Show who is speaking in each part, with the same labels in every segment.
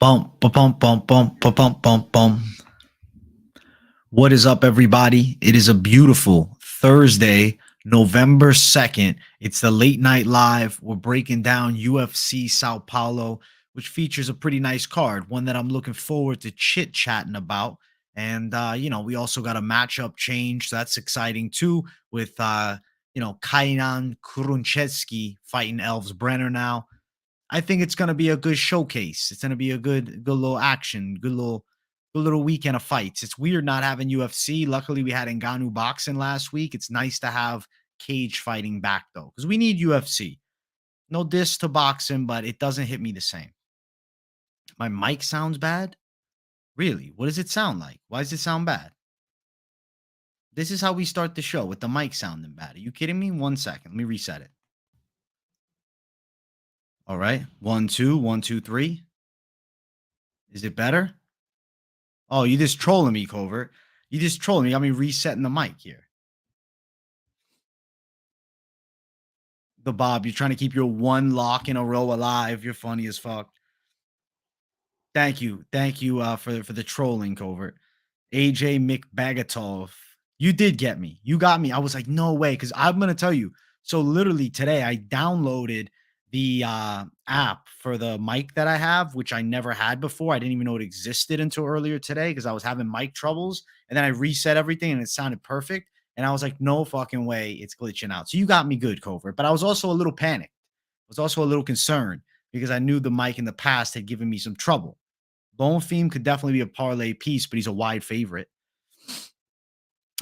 Speaker 1: Bum, ba bum, bum, bum, ba bum, bum, bum. What is up, everybody? It is a beautiful Thursday, November 2nd. It's the late night live. We're breaking down UFC Sao Paulo, which features a pretty nice card, one that I'm looking forward to chit-chatting about. And we also got a matchup change. So that's exciting too, with Kaynan Kruschewsky fighting Elves Brener now. I think it's going to be a good showcase. It's going to be a good little action, good little weekend of fights. It's weird not having UFC. Luckily, we had Ngannou boxing last week. It's nice to have cage fighting back though, because we need UFC. No diss to boxing, but it doesn't hit me the same. My mic sounds bad. Really? What does it sound like? Why does it sound bad? This is how we start the show with the mic sounding bad. Are you kidding me? 1 second. Let me reset it. All right. 1, 2, 1, 2, 3. Is it better? Oh, you just trolling me, Covert. You just trolling me. Got me resetting the mic here. The Bob, you're trying to keep your one lock in a row alive. You're funny as fuck. Thank you. Thank you for the trolling, Covert. AJ McBagatov. You did get me. You got me. I was like, no way. Because I'm going to tell you. So literally today, I downloaded the app for the mic that I have, which I never had before. I didn't even know it existed until earlier today because I was having mic troubles. And then I reset everything and it sounded perfect. And I was like, no fucking way, it's glitching out. So you got me good, Covert. But I was also a little panicked. I was also a little concerned because I knew the mic in the past had given me some trouble. Bonfim could definitely be a parlay piece, but he's a wide favorite.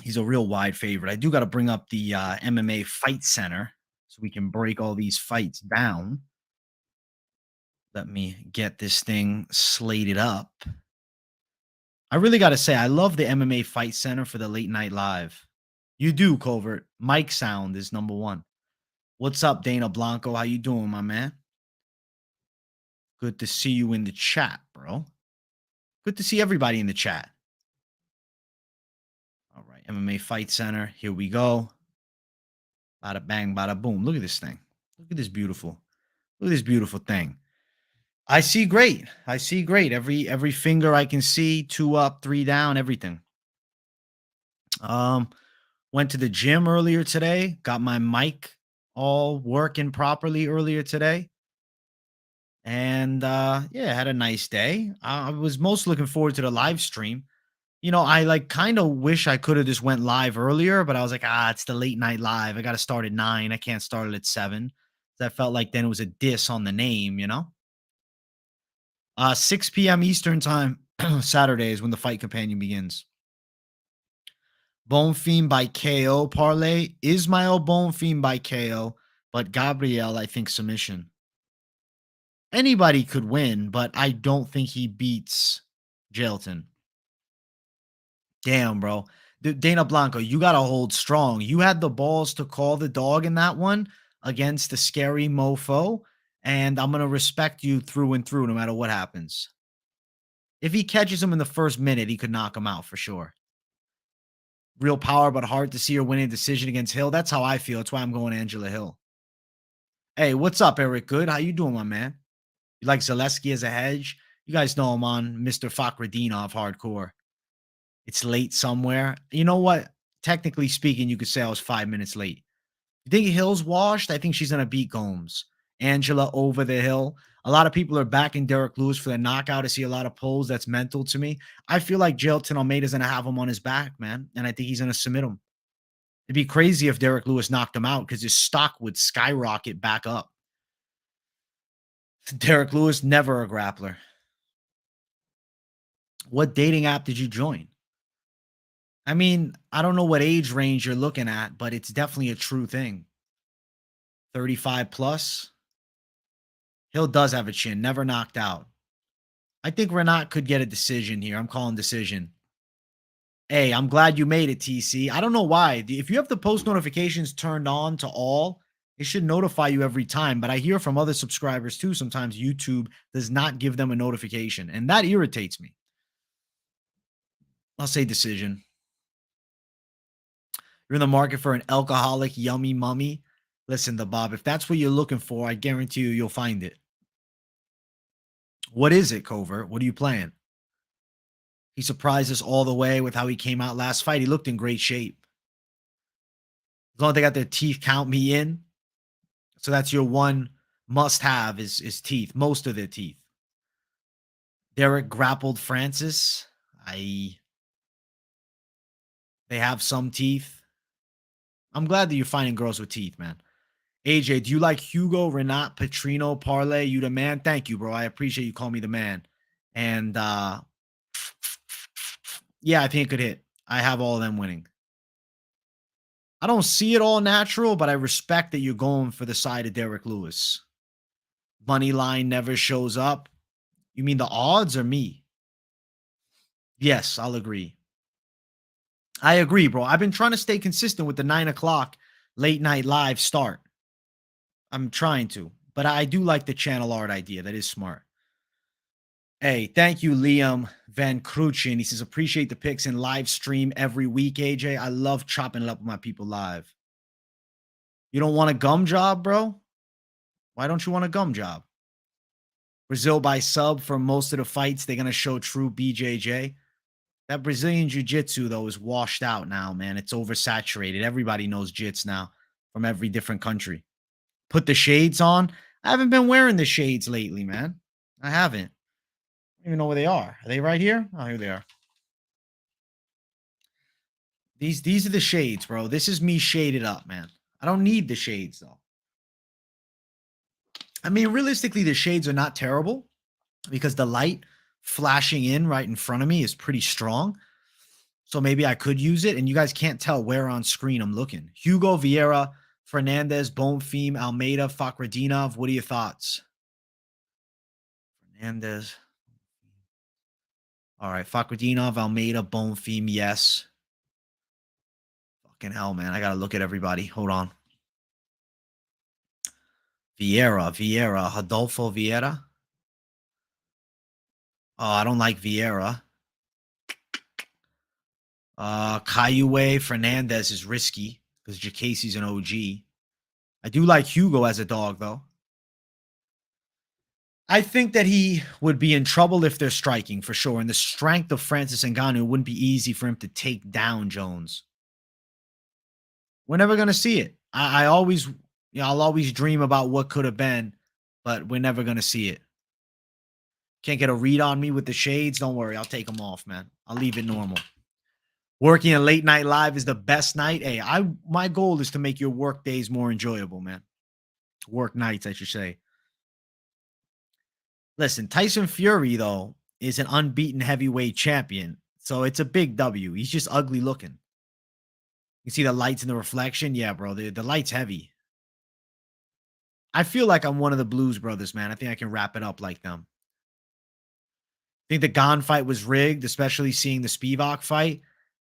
Speaker 1: He's a real wide favorite. I do got to bring up the MMA Fight Center so we can break all these fights down. Let me get this thing slated up. I really got to say, I love the MMA Fight Center for the late night live. You do, Covert. Mic sound is number one. What's up, Dana Blanco? How you doing, my man? Good to see you in the chat, bro. Good to see everybody in the chat. All right, MMA Fight Center. Here we go. Bada bang, bada boom. Look at this thing. Look at this beautiful thing. I see great. I see great. Every finger I can see, 2 up, 3 down, everything. Went to the gym earlier today. Got my mic all working properly earlier today. And had a nice day. I was most looking forward to the live stream. I kind of wish I could have just went live earlier, but I was like, it's the late night live. I got to start at 9. I can't start it at 7. That felt like then it was a diss on the name, 6 p.m. Eastern time, Saturday is when the fight companion begins. Bonfim by KO parlay. Ismael Bonfim by KO, but Gabriel, I think, submission. Anybody could win, but I don't think he beats Jailton. Damn, bro. Dana Blanco, you got to hold strong. You had the balls to call the dog in that one against the scary mofo, and I'm going to respect you through and through no matter what happens. If he catches him in the first minute, he could knock him out for sure. Real power, but hard to see her winning a decision against Hill. That's how I feel. That's why I'm going Angela Hill. Hey, what's up, Eric Good? How you doing, my man? You like Zaleski as a hedge? You guys know him on Mr. Fakhretdinov hardcore. It's late somewhere. You know what? Technically speaking, you could say I was 5 minutes late. You think Hill's washed? I think she's going to beat Gomes. Angela over the hill. A lot of people are backing Derek Lewis for the knockout. I see a lot of polls. That's mental to me. I feel like Jailton Almeida's going to have him on his back, man. And I think he's going to submit him. It'd be crazy if Derek Lewis knocked him out because his stock would skyrocket back up. Derek Lewis, never a grappler. What dating app did you join? I mean, I don't know what age range you're looking at, but it's definitely a true thing. 35 plus. Hill does have a chin, never knocked out. I think Renat could get a decision here. I'm calling decision. Hey, I'm glad you made it, TC. I don't know why. If you have the post notifications turned on to all, it should notify you every time. But I hear from other subscribers too, sometimes YouTube does not give them a notification. And that irritates me. I'll say decision. You're in the market for an alcoholic yummy mummy. Listen, the Bob, if that's what you're looking for, I guarantee you'll find it. What is it, Covert? What are you playing? He surprised us all the way with how he came out last fight. He looked in great shape. As long as they got their teeth, count me in. So that's your one must have is teeth, most of their teeth. Derek grappled Francis. They have some teeth. I'm glad that you're finding girls with teeth, man. AJ, do you like Hugo, Renat, Petrino, Parlay? You the man? Thank you, bro. I appreciate you calling me the man. And yeah, I think it could hit. I have all of them winning. I don't see it all natural, but I respect that you're going for the side of Derek Lewis. Money line never shows up. You mean the odds or me? Yes, I'll agree. I agree, bro. I've been trying to stay consistent with the 9 o'clock late night live start. I'm trying to, but I do like the channel art idea. That is smart. Hey, thank you, Liam Van Kruchen. He says, appreciate the picks and live stream every week, AJ. I love chopping it up with my people live. You don't want a gum job, bro? Why don't you want a gum job? Brazil by sub for most of the fights. They're going to show true BJJ. That Brazilian jiu-jitsu, though, is washed out now, man. It's oversaturated. Everybody knows jits now from every different country. Put the shades on. I haven't been wearing the shades lately, man. I haven't. I don't even know where they are. Are they right here? Oh, here they are. These are the shades, bro. This is me shaded up, man. I don't need the shades, though. I mean, realistically, the shades are not terrible because the light flashing in right in front of me is pretty strong. So maybe I could use it, and you guys can't tell where on screen I'm looking. Hugo, Vieira, Fernandes, Bonfim, Almeida, Fakhretdinov. What are your thoughts? Fernandes. All right, Fakhretdinov, Almeida, Bonfim, yes. Fucking hell, man. I got to look at everybody. Hold on. Vieira, Rodolfo Vieira. Oh, I don't like Vieira. Kauê, Fernandes is risky because Diakiese's an OG. I do like Hugo as a dog, though. I think that he would be in trouble if they're striking, for sure. And the strength of Francis Ngannou wouldn't be easy for him to take down Jones. We're never going to see it. I'll always dream about what could have been, but we're never going to see it. Can't get a read on me with the shades. Don't worry. I'll take them off, man. I'll leave it normal. Working a late night live is the best night. Hey, my goal is to make your work days more enjoyable, man. Work nights, I should say. Listen, Tyson Fury, though, is an unbeaten heavyweight champion. So it's a big W. He's just ugly looking. You see the lights and the reflection? Yeah, bro. The light's heavy. I feel like I'm one of the Blues brothers, man. I think I can wrap it up like them. I think the Gon fight was rigged, especially seeing the Spivak fight.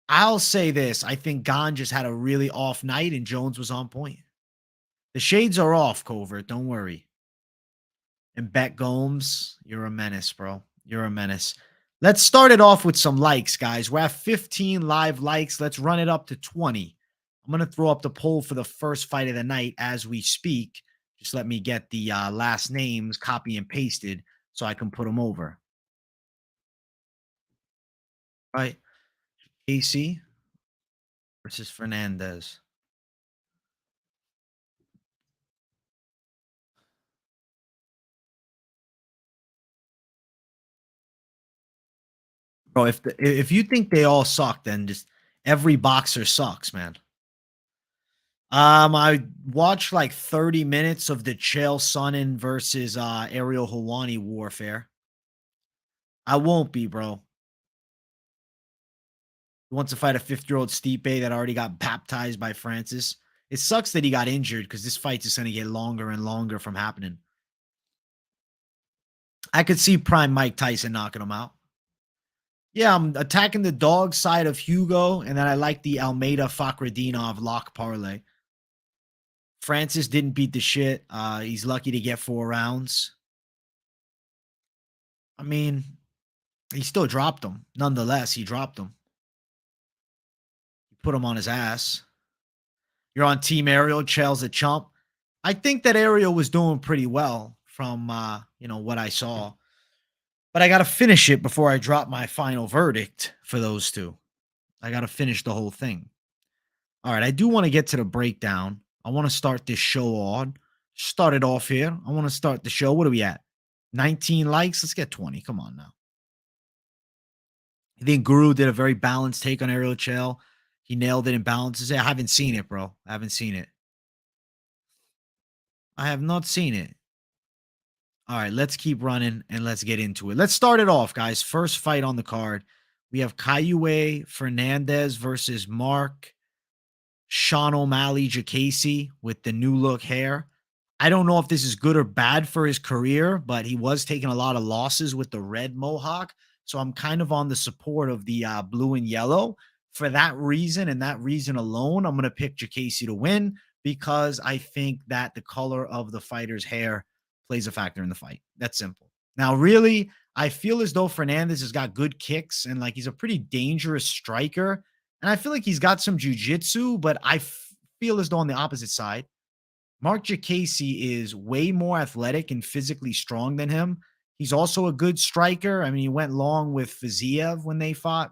Speaker 1: I'll say this. I think Gon just had a really off night and Jones was on point. The shades are off, Covert. Don't worry. And Bet Gomes, you're a menace, bro. You're a menace. Let's start it off with some likes, guys. We're at 15 live likes. Let's run it up to 20. I'm going to throw up the poll for the first fight of the night as we speak. Just let me get the last names copy and pasted so I can put them over. All right. AC versus Fernandes. Bro, if you think they all suck, then just every boxer sucks, man. I watched like 30 minutes of the Chael Sonnen versus Ariel Helwani warfare. I won't be, bro. He wants to fight a 50-year-old Stipe that already got baptized by Francis. It sucks that he got injured because this fight's just going to get longer and longer from happening. I could see prime Mike Tyson knocking him out. Yeah, I'm attacking the dog side of Hugo, and then I like the Almeida Fakhretdinov lock parlay. Francis didn't beat the shit. He's lucky to get 4 rounds. I mean, he still dropped him. Nonetheless, he dropped him. He put him on his ass. You're on Team Ariel. Chael's a chump. I think that Ariel was doing pretty well from, what I saw. But I got to finish it before I drop my final verdict for those two. I got to finish the whole thing. All right, I do want to get to the breakdown. I want to start this show on. Start it off here. I want to start the show. What are we at? 19 likes. Let's get 20. Come on now. I think Guru did a very balanced take on Ariel Chael. He nailed it in balances. I haven't seen it, bro. I haven't seen it. I have not seen it. All right, let's keep running and let's get into it. Let's start it off, guys. First fight on the card. We have Kauê Fernandes versus Marc Sean O'Malley Diakiese with the new look hair. I don't know if this is good or bad for his career, but he was taking a lot of losses with the red mohawk. So I'm kind of on the support of the blue and yellow. For that reason and that reason alone, I'm going to pick Diakiese to win because I think that the color of the fighter's hair plays a factor in the fight. That's simple. Now, really, I feel as though Fernandes has got good kicks and like he's a pretty dangerous striker. And I feel like he's got some jujitsu, but I feel as though on the opposite side, Marc Diakiese is way more athletic and physically strong than him. He's also a good striker. I mean, he went long with Fiziev when they fought.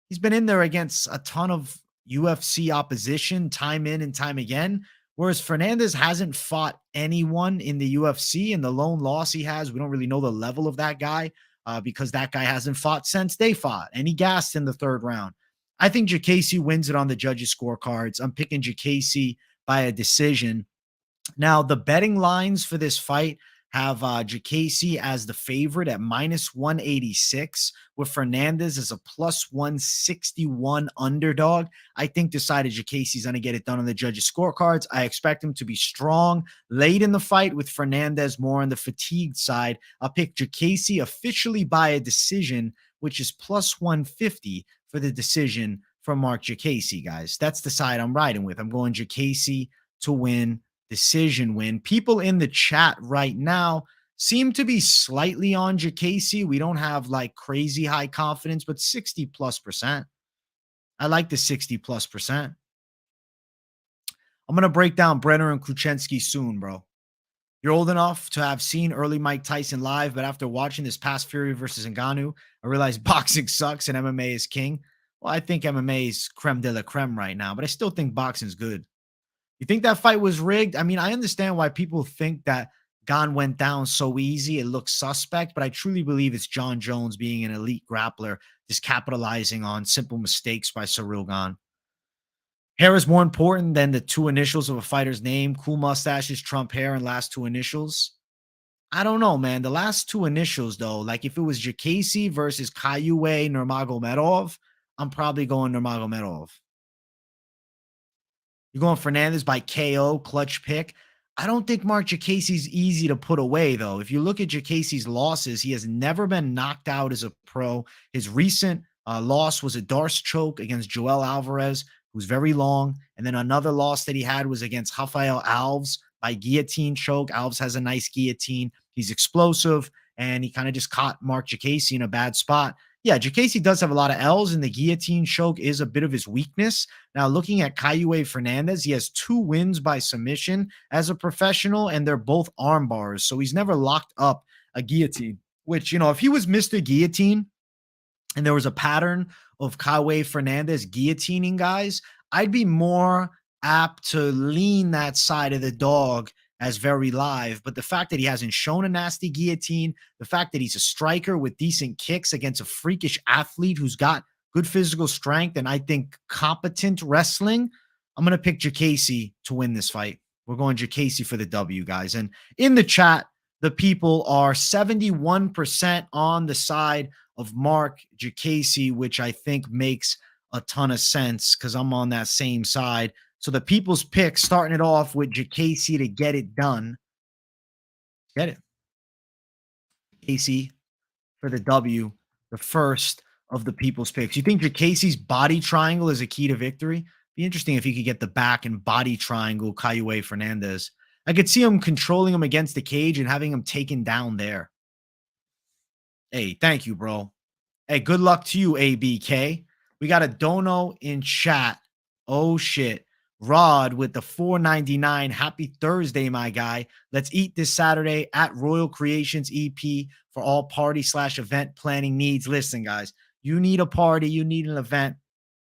Speaker 1: He's been in there against a ton of UFC opposition time in and time again. Whereas Fernandes hasn't fought anyone in the UFC, and the lone loss he has, we don't really know the level of that guy because that guy hasn't fought since they fought, and he gassed in the third round. I think Diakiese wins it on the judges' scorecards. I'm picking Diakiese by a decision. Now, the betting lines for this fight have Diakiese as the favorite at minus 186, with Fernandes as a plus 161 underdog. I think decided Diakiese's going to get it done on the judges' scorecards. I expect him to be strong late in the fight, with Fernandes more on the fatigued side. I'll pick Diakiese officially by a decision, which is plus 150 for the decision from Marc Diakiese, guys. That's the side I'm riding with. I'm going Diakiese to win. Decision win. People in the chat right now seem to be slightly on Diakiese. We don't have like crazy high confidence, but 60+%. I like the 60+%. I'm going to break down Brener and Kruschewsky soon, bro. You're old enough to have seen early Mike Tyson live, but after watching this past Fury versus Ngannou, I realized boxing sucks and MMA is king. Well, I think MMA is creme de la creme right now, but I still think boxing's good. You think that fight was rigged? I mean, I understand why people think that Gane went down so easy. It looks suspect, but I truly believe it's John Jones being an elite grappler, just capitalizing on simple mistakes by Ciryl Gane. Hair is more important than the two initials of a fighter's name. Cool mustaches, Trump hair, and last two initials. I don't know, man. The last two initials, though, like if it was Diakiese versus Kauê Nurmagomedov, I'm probably going Nurmagomedov. You're going Fernandes by KO, clutch pick. I don't think Marc Diakiese's easy to put away, though. If you look at Diakiese's losses, he has never been knocked out as a pro. His recent loss was a Darce choke against Joel Alvarez, who's very long. And then another loss that he had was against Rafael Alves by guillotine choke. Alves has a nice guillotine. He's explosive, and he kind of just caught Marc Diakiese in a bad spot. Yeah, Diakiese does have a lot of L's, and the guillotine choke is a bit of his weakness. Now, looking at Kauê Fernandes, he has 2 wins by submission as a professional, and they're both arm bars. So he's never locked up a guillotine, which, you know, if he was Mr. Guillotine and there was a pattern of Kauê Fernandes guillotining guys, I'd be more apt to lean that side of the dog as very live. But the fact that he hasn't shown a nasty guillotine, the fact that he's a striker with decent kicks against a freakish athlete who's got good physical strength and I think competent wrestling, I'm going to pick Diakiese to win this fight. We're going Diakiese for the W, guys. And in the chat, the people are 71% on the side of Marc Diakiese, which I think makes a ton of sense because I'm on that same side. So the people's pick, starting it off with Diakiese to get it done. Get it. Diakiese for the W, the first of the people's picks. You think Diakiese's body triangle is a key to victory? Be interesting if he could get the back and body triangle Kauê Fernandes. I could see him controlling him against the cage and having him taken down there. Hey, thank you, bro. Hey, good luck to you, ABK. We got a dono in chat. Oh, shit. Rod with the 4.99. Happy Thursday, my guy. Let's eat this Saturday at Royal Creations EP for all party/event planning needs. Listen, guys, you need a party, you need an event.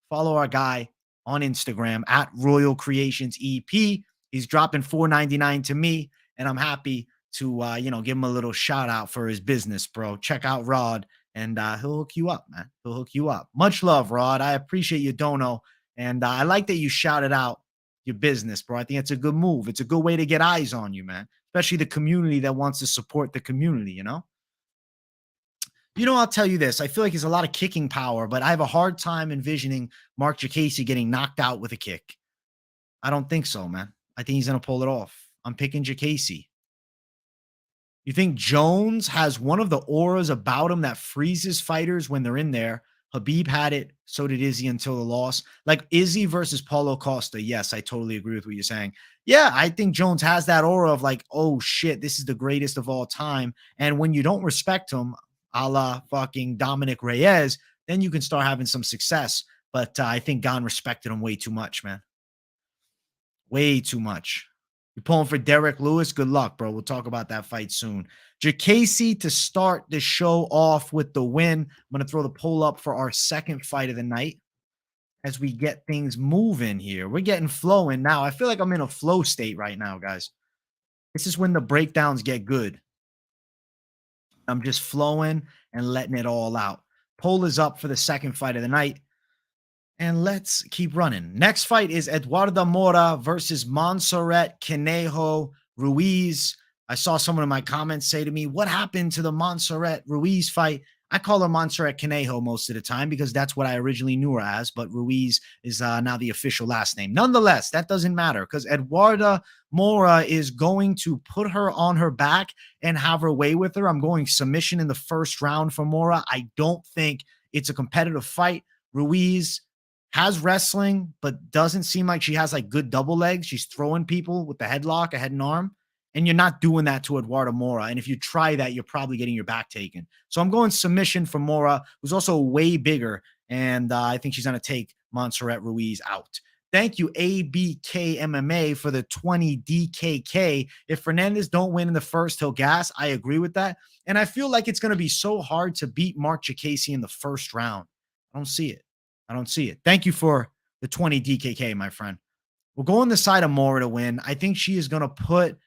Speaker 1: Follow our guy on Instagram at Royal Creations EP. He's dropping 4.99 to me, and I'm happy to give him a little shout out for his business, bro. Check out Rod, and he'll hook you up, man. He'll hook you up. Much love, Rod. I appreciate you, Dono, and I like that you shouted out your business, bro. I think it's a good move. It's a good way to get eyes on you, man. Especially the community that wants to support the community, you know? I'll tell you this. I feel like he's a lot of kicking power, but I have a hard time envisioning Marc Diakiese getting knocked out with a kick. I don't think so, man. I think he's going to pull it off. I'm picking Diakiese. You think Jones has one of the auras about him that freezes fighters when they're in there? Habib had it. So did Izzy until the loss. Like Izzy versus Paulo Costa. Yes, I totally agree with what you're saying. Yeah, I think Jones has that aura of like, oh shit, this is the greatest of all time. And when you don't respect him, a la fucking Dominic Reyes, then you can start having some success. But I think Gon respected him way too much, man. Way too much. You're pulling for Derek Lewis. Good luck, bro. We'll talk about that fight soon. Diakiese to start the show off with the win. I'm going to throw the poll up for our second fight of the night as we get things moving here. We're getting flowing now. I feel like I'm in a flow state right now, guys. This is when the breakdowns get good. I'm just flowing and letting it all out. Poll is up for the second fight of the night. And let's keep running. Next fight is Eduarda Moura versus Montserrat Conejo Ruiz. I saw someone in my comments say to me, what happened to the Montserrat Ruiz fight? I call her Montserrat Conejo most of the time because that's what I originally knew her as, but Ruiz is now the official last name. Nonetheless, that doesn't matter because Eduarda Moura is going to put her on her back and have her way with her. I'm going submission in the first round for Moura. I don't think it's a competitive fight. Ruiz has wrestling, but doesn't seem like she has like good double legs. She's throwing people with the headlock, a head and arm, and you're not doing that to Eduarda Moura. And if you try that, you're probably getting your back taken. So I'm going submission for Moura, who's also way bigger, and I think she's going to take Montserrat Ruiz out. Thank you, ABK MMA, for the 20 DKK. If Fernandes don't win in the first, he'll gas. I agree with that. And I feel like it's going to be so hard to beat Marc Diakiese in the first round. I don't see it. I don't see it. Thank you for the 20 DKK, my friend. We'll go on the side of Moura to win. I think she is going to put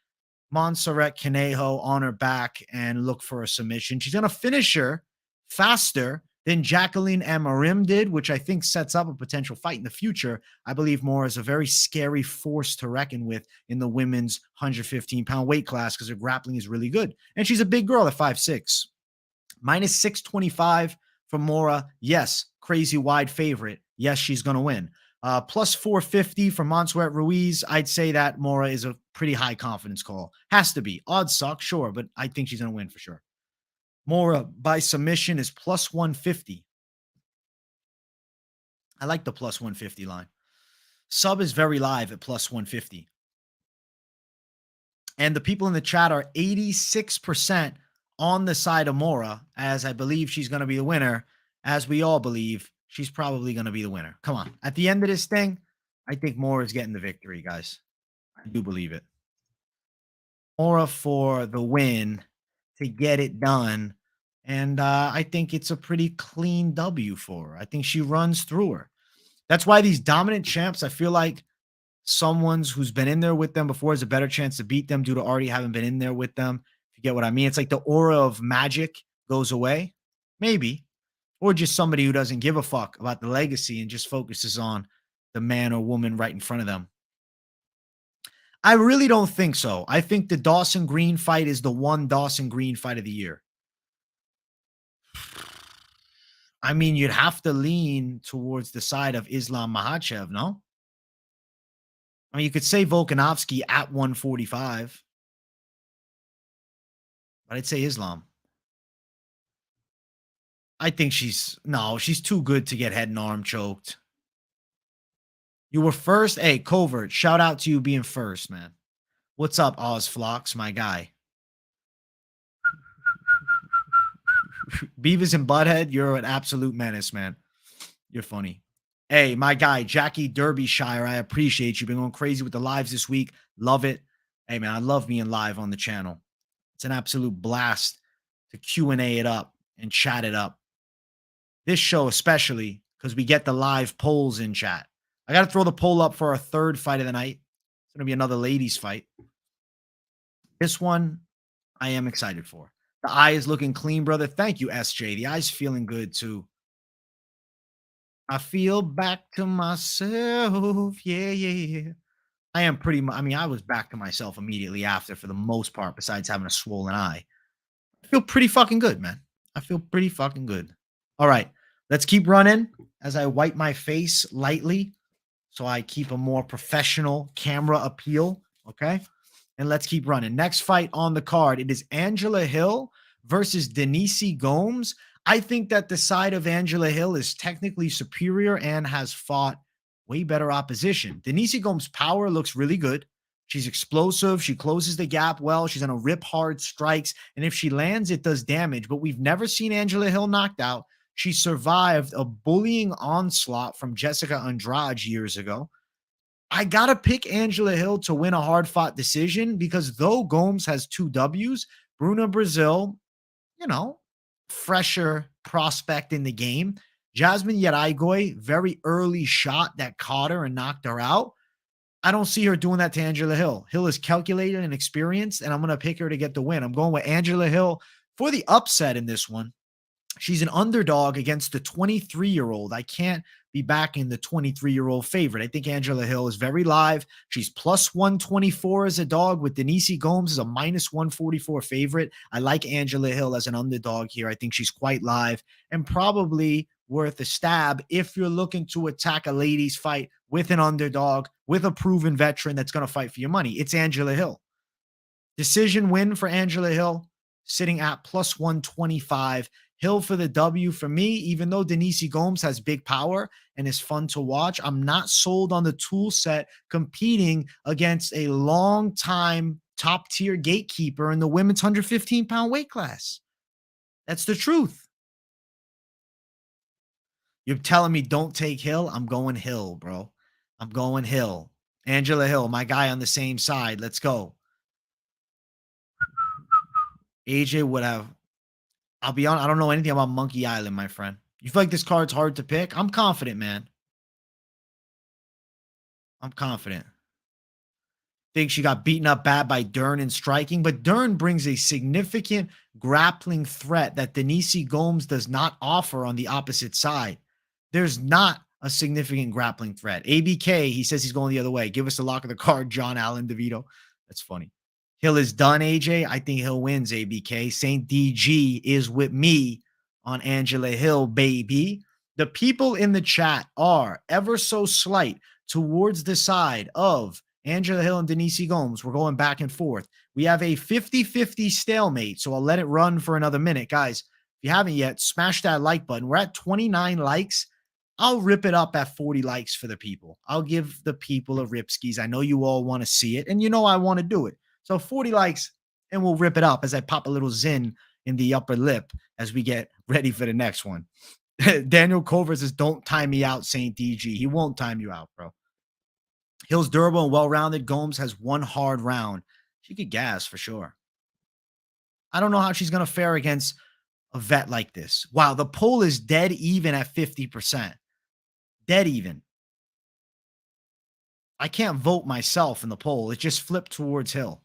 Speaker 1: Montserrat Conejo on her back and look for a submission. She's going to finish her faster than Jacqueline Amarim did, which I think sets up a potential fight in the future. I believe Moura is a very scary force to reckon with in the women's 115-pound weight class because her grappling is really good. And she's a big girl at 5'6". Minus 625 for Moura. Yes, crazy wide favorite. Yes, she's going to win. Plus 450 for Montserrat Ruiz. I'd say that Moura is a pretty high confidence call. Has to be. Odds suck, sure, but I think she's going to win for sure. Moura by submission is plus 150. I like the plus 150 line. Sub is very live at plus 150. And the people in the chat are 86% on the side of Moura, as I believe she's going to be the winner. As we all believe, she's probably going to be the winner. Come on. At the end of this thing, I think Moura is getting the victory, guys. I do believe it. Moura for the win to get it done. And I think it's a pretty clean W for her. I think she runs through her. That's why these dominant champs, I feel like someone's who's been in there with them before has a better chance to beat them due to already having been in there with them. If you get what I mean, it's like the aura of magic goes away. Maybe. Or just somebody who doesn't give a fuck about the legacy and just focuses on the man or woman right in front of them. I really don't think so. I think the Dawson Green fight is the one Dawson Green fight of the year. I mean, you'd have to lean towards the side of Islam Makhachev, no? I mean, you could say Volkanovski at 145. But I'd say Islam. I think she's too good to get head and arm choked. You were first. Hey, Covert, shout out to you being first, man. What's up, Ozflox, my guy? Beavis and Butthead, you're an absolute menace, man. You're funny. Hey, my guy, Jackie Derbyshire, I appreciate you. Been going crazy with the lives this week. Love it. Hey, man, I love being live on the channel. It's an absolute blast to Q&A it up and chat it up. This show especially because we get the live polls in chat. I got to throw the poll up for our third fight of the night. It's going to be another ladies fight. This one I am excited for. The eye is looking clean, brother. Thank you, SJ. The eye's feeling good too. I feel back to myself. Yeah, yeah, yeah. I am pretty much, I mean, I was back to myself immediately after for the most part, besides having a swollen eye. I feel pretty fucking good, man. I feel pretty fucking good. All right, let's keep running as I wipe my face lightly so I keep a more professional camera appeal. Okay. And let's keep running. Next fight on the card, it is Angela Hill versus Denise Gomes. I think that the side of Angela Hill is technically superior and has fought way better opposition. Denise Gomes' power looks really good. She's explosive. She closes the gap well. She's going to rip hard strikes. And if she lands, it does damage. But we've never seen Angela Hill knocked out. She survived a bullying onslaught from Jessica Andrade years ago. I got to pick Angela Hill to win a hard fought decision because though Gomes has 2 Ws, Bruna Brazil, you know, fresher prospect in the game. Jasmine Yaraigoi, very early shot that caught her and knocked her out. I don't see her doing that to Angela Hill. Hill is calculated and experienced, and I'm going to pick her to get the win. I'm going with Angela Hill for the upset in this one. She's an underdog against the 23-year-old. I can't be backing the 23-year-old favorite. I think Angela Hill is very live. She's plus 124 as a dog with Denise Gomes as a minus 144 favorite. I like Angela Hill as an underdog here. I think she's quite live and probably worth a stab if you're looking to attack a ladies fight with an underdog, with a proven veteran that's going to fight for your money. It's Angela Hill. Decision win for Angela Hill, sitting at plus 125. Hill for the W for me, even though Denise Gomes has big power and is fun to watch. I'm not sold on the tool set competing against a long-time top-tier gatekeeper in the women's 115-pound weight class. That's the truth. You're telling me don't take Hill? I'm going Hill, bro. I'm going Hill. Angela Hill, my guy on the same side. Let's go. AJ would have. I'll be honest, I don't know anything about Monkey Island, my friend. You feel like this card's hard to pick? I'm confident, man. I'm confident. Think she got beaten up bad by Dern in striking, but Dern brings a significant grappling threat that Denise Gomes does not offer on the opposite side. There's not a significant grappling threat. ABK, he says he's going the other way. Give us the lock of the card, John Allen DeVito. That's funny. Hill is done, AJ. I think Hill wins, ABK. St. DG is with me on Angela Hill, baby. The people in the chat are ever so slight towards the side of Angela Hill and Denise Gomes. We're going back and forth. We have a 50-50 stalemate, so I'll let it run for another minute. Guys, if you haven't yet, smash that like button. We're at 29 likes. I'll rip it up at 40 likes for the people. I'll give the people a ripskis. I know you all want to see it, and you know I want to do it. So 40 likes, and we'll rip it up as I pop a little zin in the upper lip as we get ready for the next one. Daniel Culver says, don't time me out, St. DG. He won't time you out, bro. Hill's durable and well-rounded. Gomes has one hard round. She could gas for sure. I don't know how she's going to fare against a vet like this. Wow, the poll is dead even at 50%. Dead even. I can't vote myself in the poll. It just flipped towards Hill.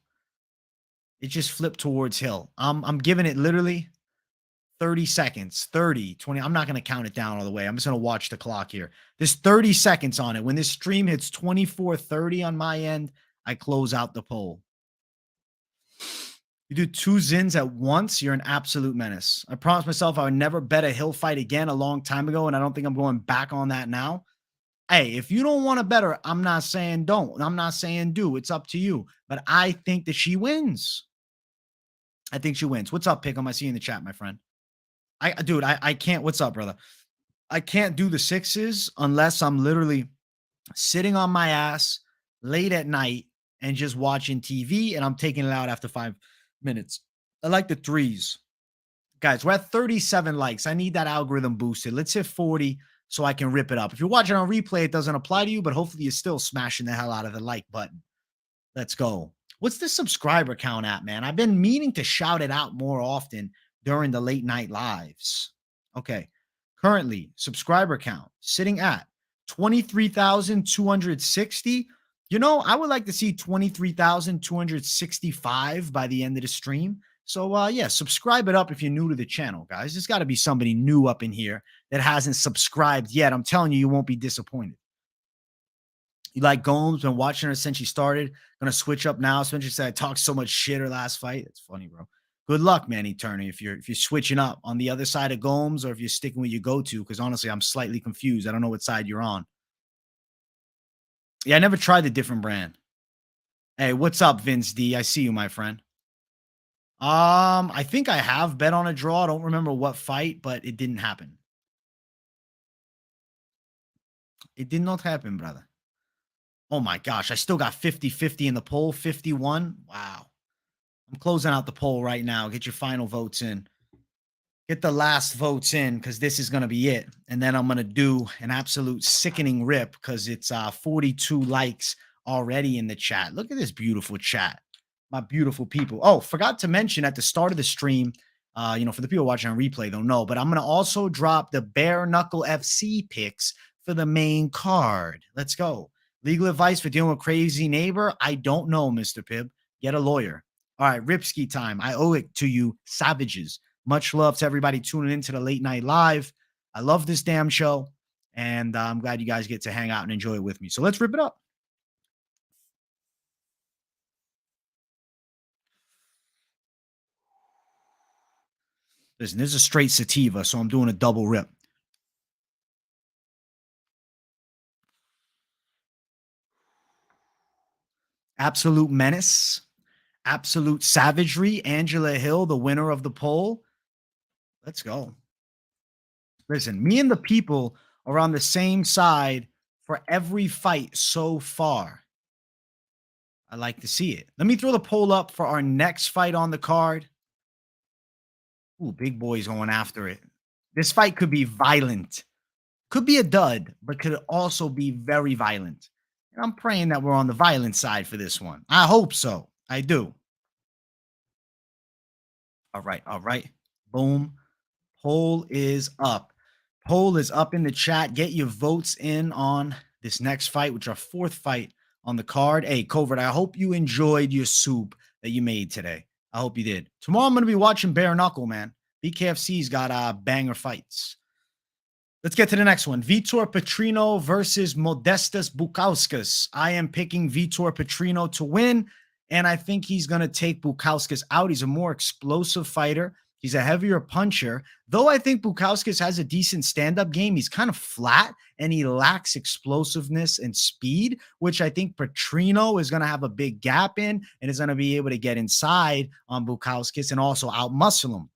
Speaker 1: It just flipped towards Hill. I'm giving it literally 30 seconds, 30, 20. I'm not going to count it down all the way. I'm just going to watch the clock here. There's 30 seconds on it. When this stream hits 24:30 on my end, I close out the poll. You do 2 Zins at once, you're an absolute menace. I promised myself I would never bet a Hill fight again a long time ago, and I don't think I'm going back on that now. Hey, if you don't want to bet her, I'm not saying don't. I'm not saying do. It's up to you. But I think that she wins. I think she wins. What's up, Pick'em? I see you in the chat, my friend. I can't. What's up, brother? I can't do the sixes unless I'm literally sitting on my ass late at night and just watching TV, and I'm taking it out after 5 minutes. I like the threes. Guys, we're at 37 likes. I need that algorithm boosted. Let's hit 40. so I can rip it up. If you're watching on replay, it doesn't apply to you, but hopefully you're still smashing the hell out of the like button. Let's go. What's the subscriber count at, man? I've been meaning to shout it out more often during the late night lives. Okay. Currently, subscriber count sitting at 23,260. You know, I would like to see 23,265 by the end of the stream. So, yeah, subscribe it up if you're new to the channel, guys. There's got to be somebody new up in here that hasn't subscribed yet. I'm telling you, you won't be disappointed. You like Gomes, been watching her since she started. Gonna switch up now. Spencer said I talked so much shit her last fight. It's funny, bro. Good luck, man, Eternity. If you're switching up on the other side of Gomes or if you're sticking with your go-to, because honestly, I'm slightly confused. I don't know what side you're on. Yeah, I never tried the different brand. Hey, what's up, Vince D? I see you, my friend. I think I have bet on a draw. I don't remember what fight, but it didn't happen. It did not happen, brother. Oh my gosh, I still got 50-50 in the poll, 51. Wow. I'm closing out the poll right now. Get your final votes in. Get the last votes in because this is going to be it. And then I'm going to do an absolute sickening rip because it's 42 likes already in the chat. Look at this beautiful chat. My beautiful people. Oh, forgot to mention at the start of the stream, for the people watching on replay, don't know, but I'm going to also drop the Bare Knuckle FC picks for the main card. Let's go. Legal advice for dealing with crazy neighbor? I don't know, Mr. Pibb. Get a lawyer. All right, Ripski time. I owe it to you, savages. Much love to everybody tuning into the late night live. I love this damn show, and I'm glad you guys get to hang out and enjoy it with me. So let's rip it up. Listen, this is a straight sativa, so I'm doing a double rip. Absolute menace. Absolute savagery. Angela Hill, the winner of the poll. Let's go. Listen, me and the people are on the same side for every fight so far. I like to see it. Let me throw the poll up for our next fight on the card. Ooh, big boy's going after it. This fight could be violent. Could be a dud, but could also be very violent. And I'm praying that we're on the violent side for this one. I hope so. I do. All right. All right. Boom. Poll is up. Poll is up in the chat. Get your votes in on this next fight, which our fourth fight on the card. Hey, Covert, I hope you enjoyed your soup that you made today. I hope you did. Tomorrow I'm going to be watching Bare Knuckle, man. BKFC's got banger fights. Let's get to the next one. Vitor Petrino versus Modestas Bukauskas. I am picking Vitor Petrino to win, and I think he's going to take Bukauskas out. He's a more explosive fighter. He's a heavier puncher. Though I think Bukauskas has a decent stand-up game, he's kind of flat, and he lacks explosiveness and speed, which I think Petrino is going to have a big gap in and is going to be able to get inside on Bukauskas and also out-muscle him.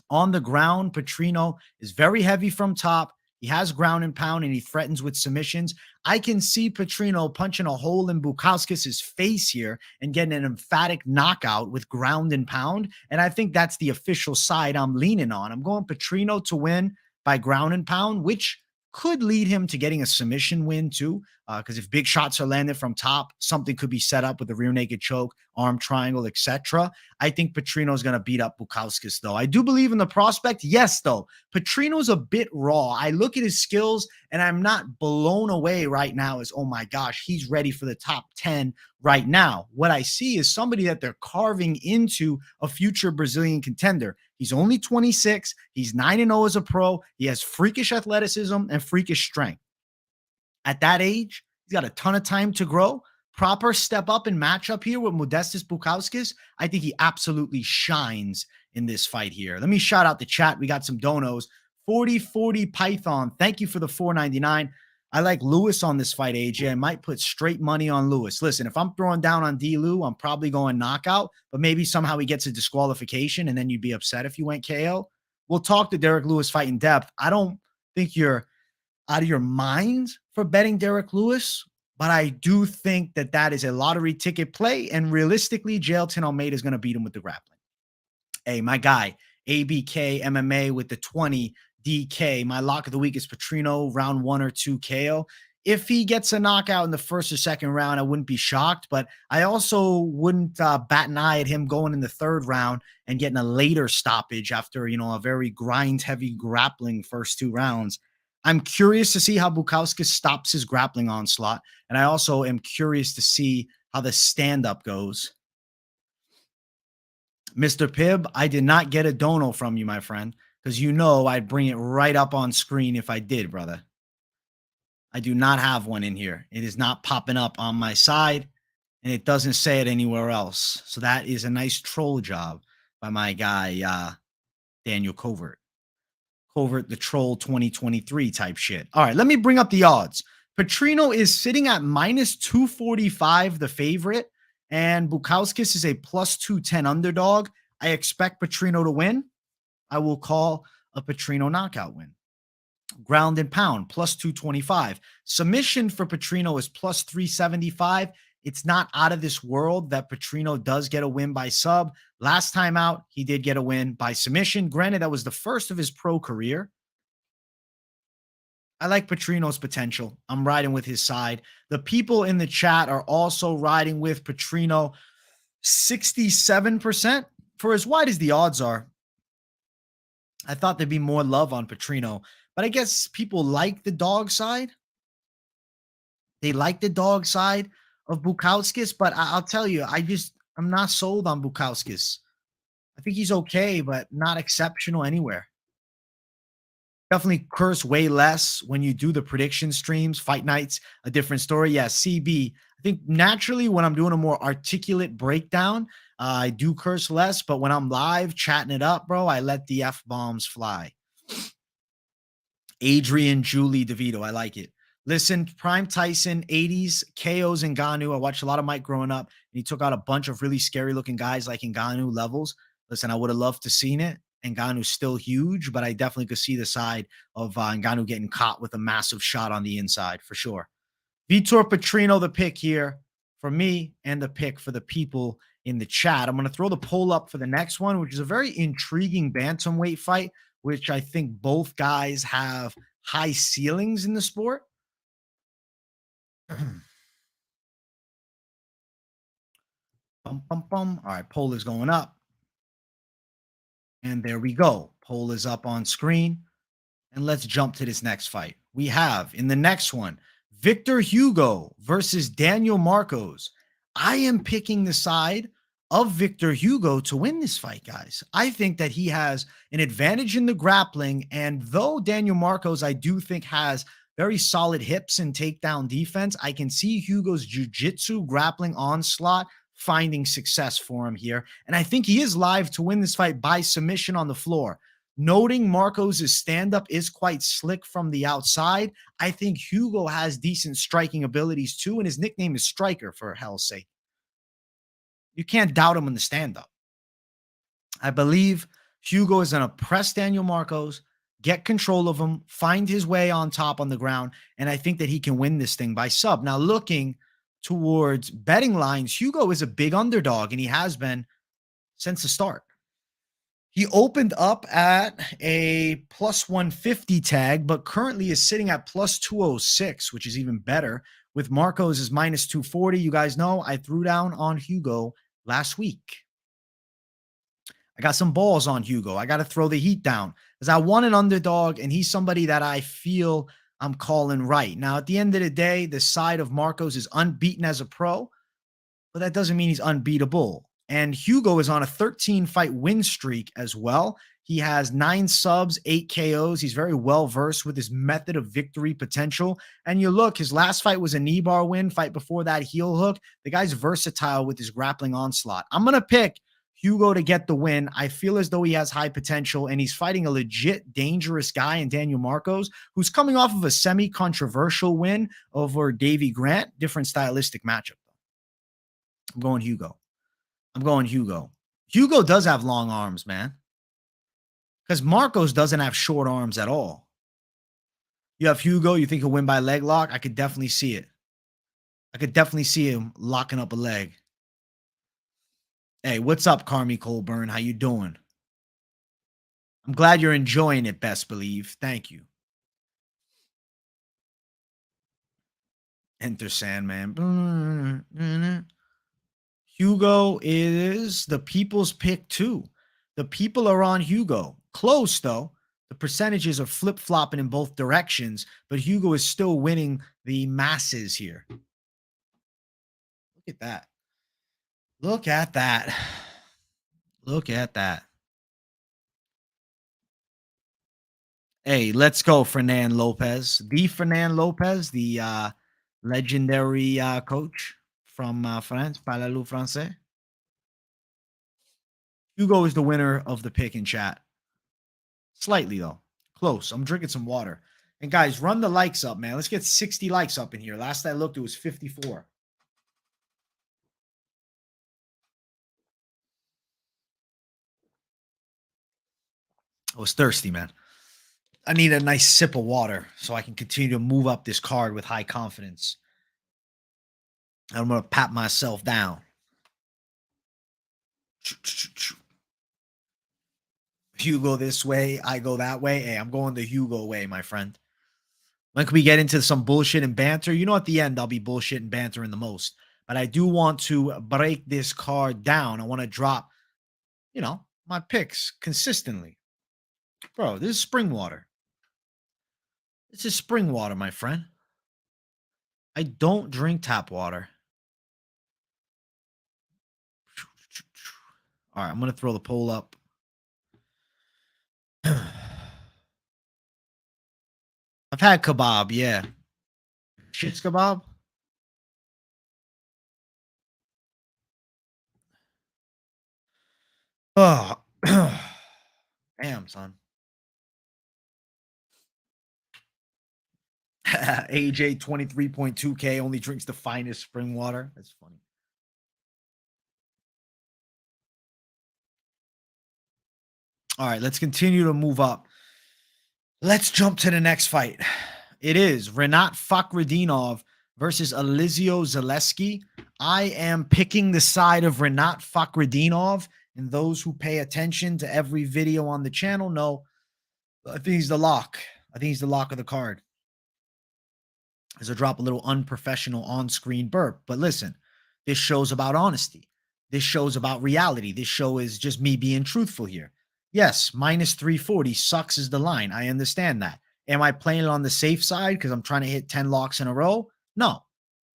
Speaker 1: On the ground, Petrino is very heavy from top. He has ground and pound, and he threatens with submissions. I can see Petrino punching a hole in Bukauskas' face here and getting an emphatic knockout with ground and pound. And I think that's the official side I'm leaning on. I'm going Petrino to win by ground and pound, which could lead him to getting a submission win too. Because if big shots are landed from top, something could be set up with a rear naked choke, arm triangle, etc. I think Petrino's going to beat up Bukauskas, though. I do believe in the prospect. Yes, though. Petrino's a bit raw. I look at his skills, and I'm not blown away right now as, oh my gosh, he's ready for the top 10 right now. What I see is somebody that they're carving into a future Brazilian contender. He's only 26. He's 9-0 as a pro. He has freakish athleticism and freakish strength. At that age, he's got a ton of time to grow. Proper step up and match up here with Modestas Bukauskas. I think he absolutely shines in this fight here. Let me shout out the chat. We got some donos. 4040 Python. Thank you for the $4.99. I like Lewis on this fight, AJ. I might put straight money on Lewis. Listen, if I'm throwing down on D-Lew, I'm probably going knockout, but maybe somehow he gets a disqualification and then you'd be upset if you went KO. We'll talk the Derek Lewis fight in depth. I don't think you're out of your mind for betting Derek Lewis, but I do think that that is a lottery ticket play, and realistically, Jailton Almeida is going to beat him with the grappling. Hey, my guy, ABK MMA with the 20 DK. My lock of the week is Petrino, round 1 or 2 KO. If he gets a knockout in the first or second round, I wouldn't be shocked, but I also wouldn't bat an eye at him going in the third round and getting a later stoppage after, a very grind-heavy grappling first 2 rounds. I'm curious to see how Bukauskas stops his grappling onslaught, and I also am curious to see how the stand-up goes. Mr. Pibb, I did not get a dono from you, my friend, because I'd bring it right up on screen if I did, brother. I do not have one in here. It is not popping up on my side, and it doesn't say it anywhere else. So that is a nice troll job by my guy, Daniel Covert. Covert the Troll 2023 type shit. All right, let me bring up the odds. Petrino is sitting at minus 245, the favorite, and Bukauskas is a plus 210 underdog. I expect Petrino to win. I will call a Petrino knockout win. Ground and pound, plus 225. Submission for Petrino is plus 375. It's not out of this world that Petrino does get a win by sub. Last time out, he did get a win by submission. Granted, that was the first of his pro career. I like Petrino's potential. I'm riding with his side. The people in the chat are also riding with Petrino. 67%. For as wide as the odds are, I thought there'd be more love on Petrino, but I guess people like the dog side. They like the dog side of Bukauskas, but I'll tell you, I'm not sold on Bukauskas. I think he's okay, but not exceptional anywhere. Definitely curse way less when you do the prediction streams, fight nights, a different story. Yeah, CB. I think naturally when I'm doing a more articulate breakdown, I do curse less, but when I'm live chatting it up, bro, I let the F-bombs fly. Adrian, Julie, DeVito. I like it. Listen, Prime Tyson, 80s, KOs Ngannou. I watched a lot of Mike growing up, and he took out a bunch of really scary-looking guys like Ngannou levels. Listen, I would have loved to seen it. Ngannou's still huge, but I definitely could see the side of Ngannou getting caught with a massive shot on the inside, for sure. Vitor Petrino, the pick here for me, and the pick for the people in the chat. I'm going to throw the poll up for the next one, which is a very intriguing bantamweight fight, which I think both guys have high ceilings in the sport. Bum, bum, bum. All right, poll is going up. And there we go. Poll is up on screen. And let's jump to this next fight. We have in the next one, Victor Hugo versus Daniel Marcos. I am picking the side of Victor Hugo to win this fight, guys. I think that he has an advantage in the grappling. And though Daniel Marcos, I do think, has very solid hips and takedown defense, I can see Hugo's jiu-jitsu grappling onslaught finding success for him here. And I think he is live to win this fight by submission on the floor. Noting Marcos' stand-up is quite slick from the outside, I think Hugo has decent striking abilities too, and his nickname is Striker, for hell's sake. You can't doubt him in the stand-up. I believe Hugo is going to press Daniel Marcos, get control of him, find his way on top on the ground, and I think that he can win this thing by sub. Now, looking towards betting lines, Hugo is a big underdog, and he has been since the start. He opened up at a plus 150 tag, but currently is sitting at plus 206, which is even better. With Marcos is minus 240. You guys know I threw down on Hugo last week. I got some balls on Hugo. I got to throw the heat down because I want an underdog, and he's somebody that I feel I'm calling right. Now, at the end of the day, the side of Marcos is unbeaten as a pro, but that doesn't mean he's unbeatable. And Hugo is on a 13-fight win streak as well. He has 9 subs, 8 KOs. He's very well-versed with his method of victory potential. And you look, his last fight was a knee bar win. Fight before that, heel hook. The guy's versatile with his grappling onslaught. I'm going to pick Hugo to get the win. I feel as though he has high potential, and he's fighting a legit dangerous guy in Daniel Marcos, who's coming off of a semi-controversial win over Davey Grant. Different stylistic matchup, though. I'm going Hugo. Hugo does have long arms, man. Because Marcos doesn't have short arms at all. You have Hugo, you think he'll win by leg lock? I could definitely see it. I could definitely see him locking up a leg. Hey, what's up, Carmi Colburn? How you doing? I'm glad you're enjoying it, best believe. Thank you. Enter Sandman. Hugo is the people's pick too. The people are on Hugo. Close though. The percentages are flip flopping in both directions, but Hugo is still winning the masses here. Look at that. Look at that. Look at that. Hey, let's go, Fernan Lopez. The Fernan Lopez, the legendary coach from France, Parlez-vous français? Hugo is the winner of the pick in chat. Slightly, though. Close. I'm drinking some water. And guys, run the likes up, man. Let's get 60 likes up in here. Last I looked, it was 54. I was thirsty, man. I need a nice sip of water so I can continue to move up this card with high confidence. I'm going to pat myself down. Hugo this way, I go that way. Hey, I'm going the Hugo way, my friend. When can we get into some bullshit and banter? You know, at the end, I'll be bullshit and bantering the most. But I do want to break this card down. I want to drop, you know, my picks consistently. Bro, this is spring water. This is spring water, my friend. I don't drink tap water. All right, I'm going to throw the poll up. I've had kebab, yeah. Shit's kebab? Oh, damn, son. AJ 23.2K only drinks the finest spring water. That's funny. All right, let's continue to move up. Let's jump to the next fight. It is Rinat Fakhretdinov versus Elizeu Zaleski. I am picking the side of Rinat Fakhretdinov, and those who pay attention to every video on the channel know I think he's the lock. I think he's the lock of the card. As I drop a little unprofessional on-screen burp. But listen, this show's about honesty. This show's about reality. This show is just me being truthful here. Yes, minus 340 sucks is the line. I understand that. Am I playing it on the safe side because I'm trying to hit 10 locks in a row? No.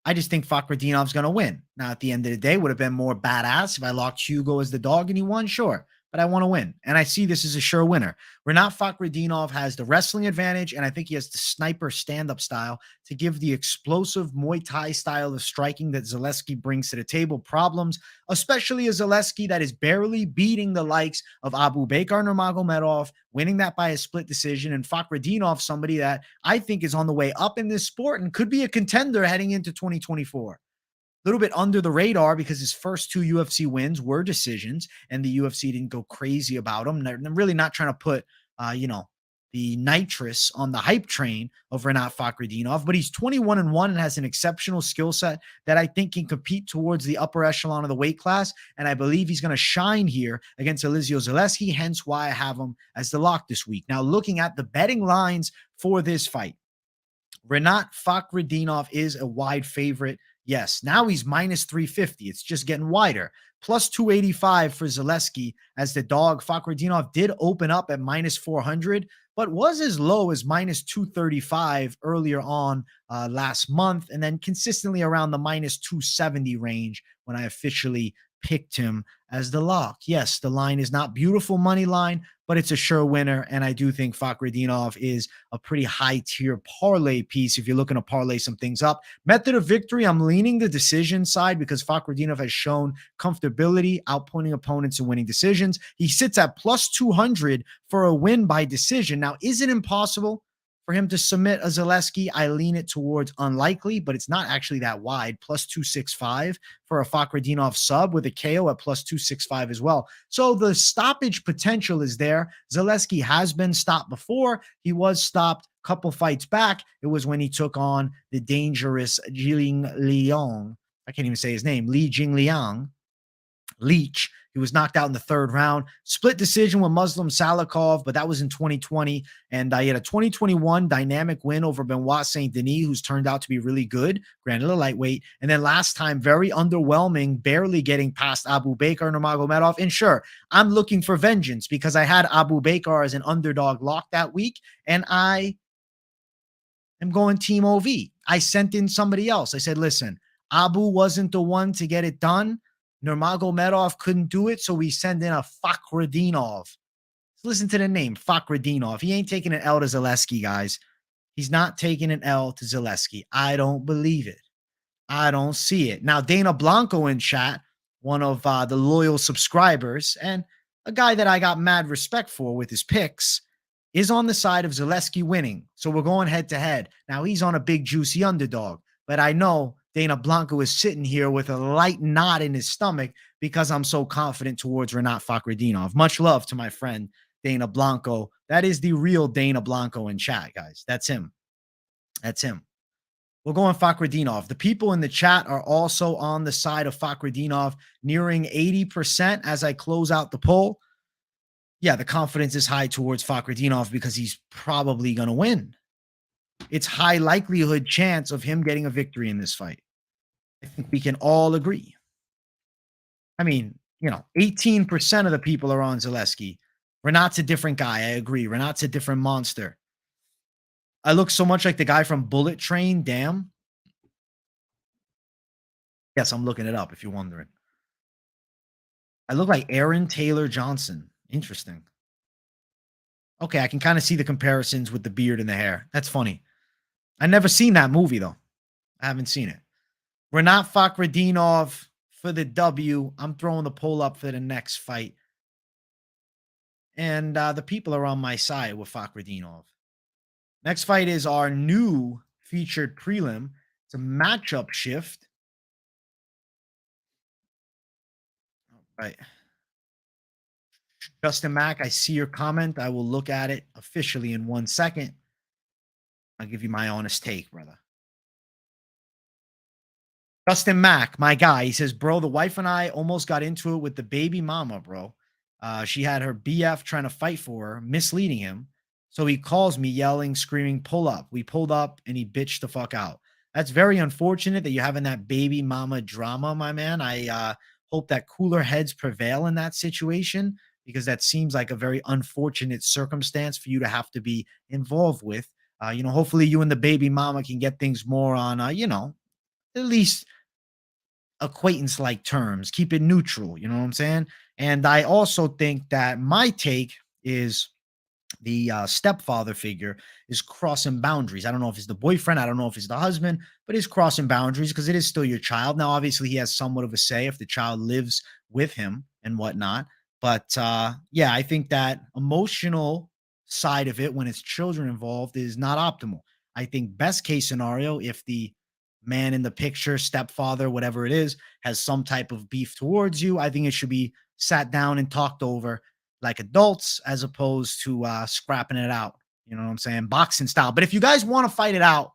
Speaker 1: I just think Fakhretdinov's going to win. Now, at the end of the day, would have been more badass if I locked Hugo as the dog and he won? Sure. But I want to win. And I see this as a sure winner. Rinat Fakhretdinov has the wrestling advantage, and I think he has the sniper stand-up style to give the explosive Muay Thai style of striking that Zaleski brings to the table problems, especially a Zaleski that is barely beating the likes of Abu Bakr Nurmagomedov, winning that by a split decision, and Fakhretdinov, somebody that I think is on the way up in this sport and could be a contender heading into 2024. Little bit under the radar because his first two UFC wins were decisions, and the UFC didn't go crazy about him. They're really not trying to put, the nitrous on the hype train of Rinat Fakhretdinov, but he's 21-1 and has an exceptional skill set that I think can compete towards the upper echelon of the weight class, and I believe he's going to shine here against Elizeu Zaleski, hence why I have him as the lock this week. Now, looking at the betting lines for this fight, Rinat Fakhretdinov is a wide favorite. Yes, now he's minus 350. It's just getting wider. Plus 285 for Zaleski as the dog. Fakhretdinov did open up at minus 400, but was as low as minus 235 earlier on last month, and then consistently around the minus 270 range when I officially picked him as the lock. Yes, the line is not beautiful money line, but it's a sure winner, and I do think Fakhretdinov is a pretty high-tier parlay piece if you're looking to parlay some things up. Method of victory, I'm leaning the decision side because Fakhretdinov has shown comfortability, outpointing opponents and winning decisions. He sits at plus 200 for a win by decision. Now, is it impossible for him to submit a Zaleski? I lean it towards unlikely, but it's not actually that wide. Plus 265 for a Fakhretdinov sub with a KO at plus 265 as well. So the stoppage potential is there. Zaleski has been stopped before. He was stopped a couple fights back. It was when he took on the dangerous Jing Liang. I can't even say his name. Li Jingliang. Leech He was knocked out in the third round. Split decision with Muslim Salikov, but that was in 2020. And he had a 2021 dynamic win over Benoit Saint Denis, who's turned out to be really good, granted a lightweight. And then last time, very underwhelming, barely getting past Abu Bakr and Magomedov. And sure, I'm looking for vengeance because I had Abu Bakr as an underdog lock that week, and I am going Team OV. I sent in somebody else. I said, listen, Abu wasn't the one to get it done. Nurmagomedov couldn't do it, so we send in a Fakhretdinov. Listen to the name, Fakhretdinov. He ain't taking an L to Zaleski, guys. He's not taking an L to Zaleski. I don't believe it. I don't see it. Now, Dana Blanco in chat, one of the loyal subscribers, and a guy that I got mad respect for with his picks, is on the side of Zaleski winning. So we're going head-to-head. Now, he's on a big, juicy underdog, but I know Dana Blanco is sitting here with a light knot in his stomach because I'm so confident towards Rinat Fakhretdinov. Much love to my friend Dana Blanco. That is the real Dana Blanco in chat, guys. That's him. That's him. We're going Fakhretdinov. The people in the chat are also on the side of Fakhretdinov, nearing 80% as I close out the poll. Yeah, the confidence is high towards Fakhretdinov because he's probably going to win. It's high likelihood chance of him getting a victory in this fight. I think we can all agree. I mean, 18% of the people are on Zaleski. Renat's a different guy. I agree. Renat's a different monster. I look so much like the guy from Bullet Train. Damn. Yes, I'm looking it up if you're wondering. I look like Aaron Taylor Johnson. Interesting. Okay, I can kind of see the comparisons with the beard and the hair. That's funny. I never seen that movie, though. I haven't seen it. Rinat Fakhretdinov for the W. I'm throwing the poll up for the next fight. And the people are on my side with Fakhretdinov. Next fight is our new featured prelim. It's a matchup shift. All right. Justin Mack, I see your comment. I will look at it officially in 1 second. I'll give you my honest take, brother. Justin Mack, my guy, he says, bro, the wife and I almost got into it with the baby mama, bro. She had her BF trying to fight for her, misleading him. So he calls me yelling, screaming, pull up. We pulled up and he bitched the fuck out. That's very unfortunate that you're having that baby mama drama, my man. I hope that cooler heads prevail in that situation because that seems like a very unfortunate circumstance for you to have to be involved with. Hopefully you and the baby mama can get things more on, at least acquaintance-like terms. Keep it neutral. You know what I'm saying? And I also think that my take is the stepfather figure is crossing boundaries. I don't know if it's the boyfriend. I don't know if it's the husband, but it's crossing boundaries because it is still your child. Now, obviously, he has somewhat of a say if the child lives with him and whatnot. But yeah, I think that emotional side of it when it's children involved is not optimal. I think best case scenario, if the man in the picture, stepfather, whatever it is, has some type of beef towards you, I think it should be sat down and talked over like adults as opposed to scrapping it out. You know what I'm saying? Boxing style. But if you guys want to fight it out,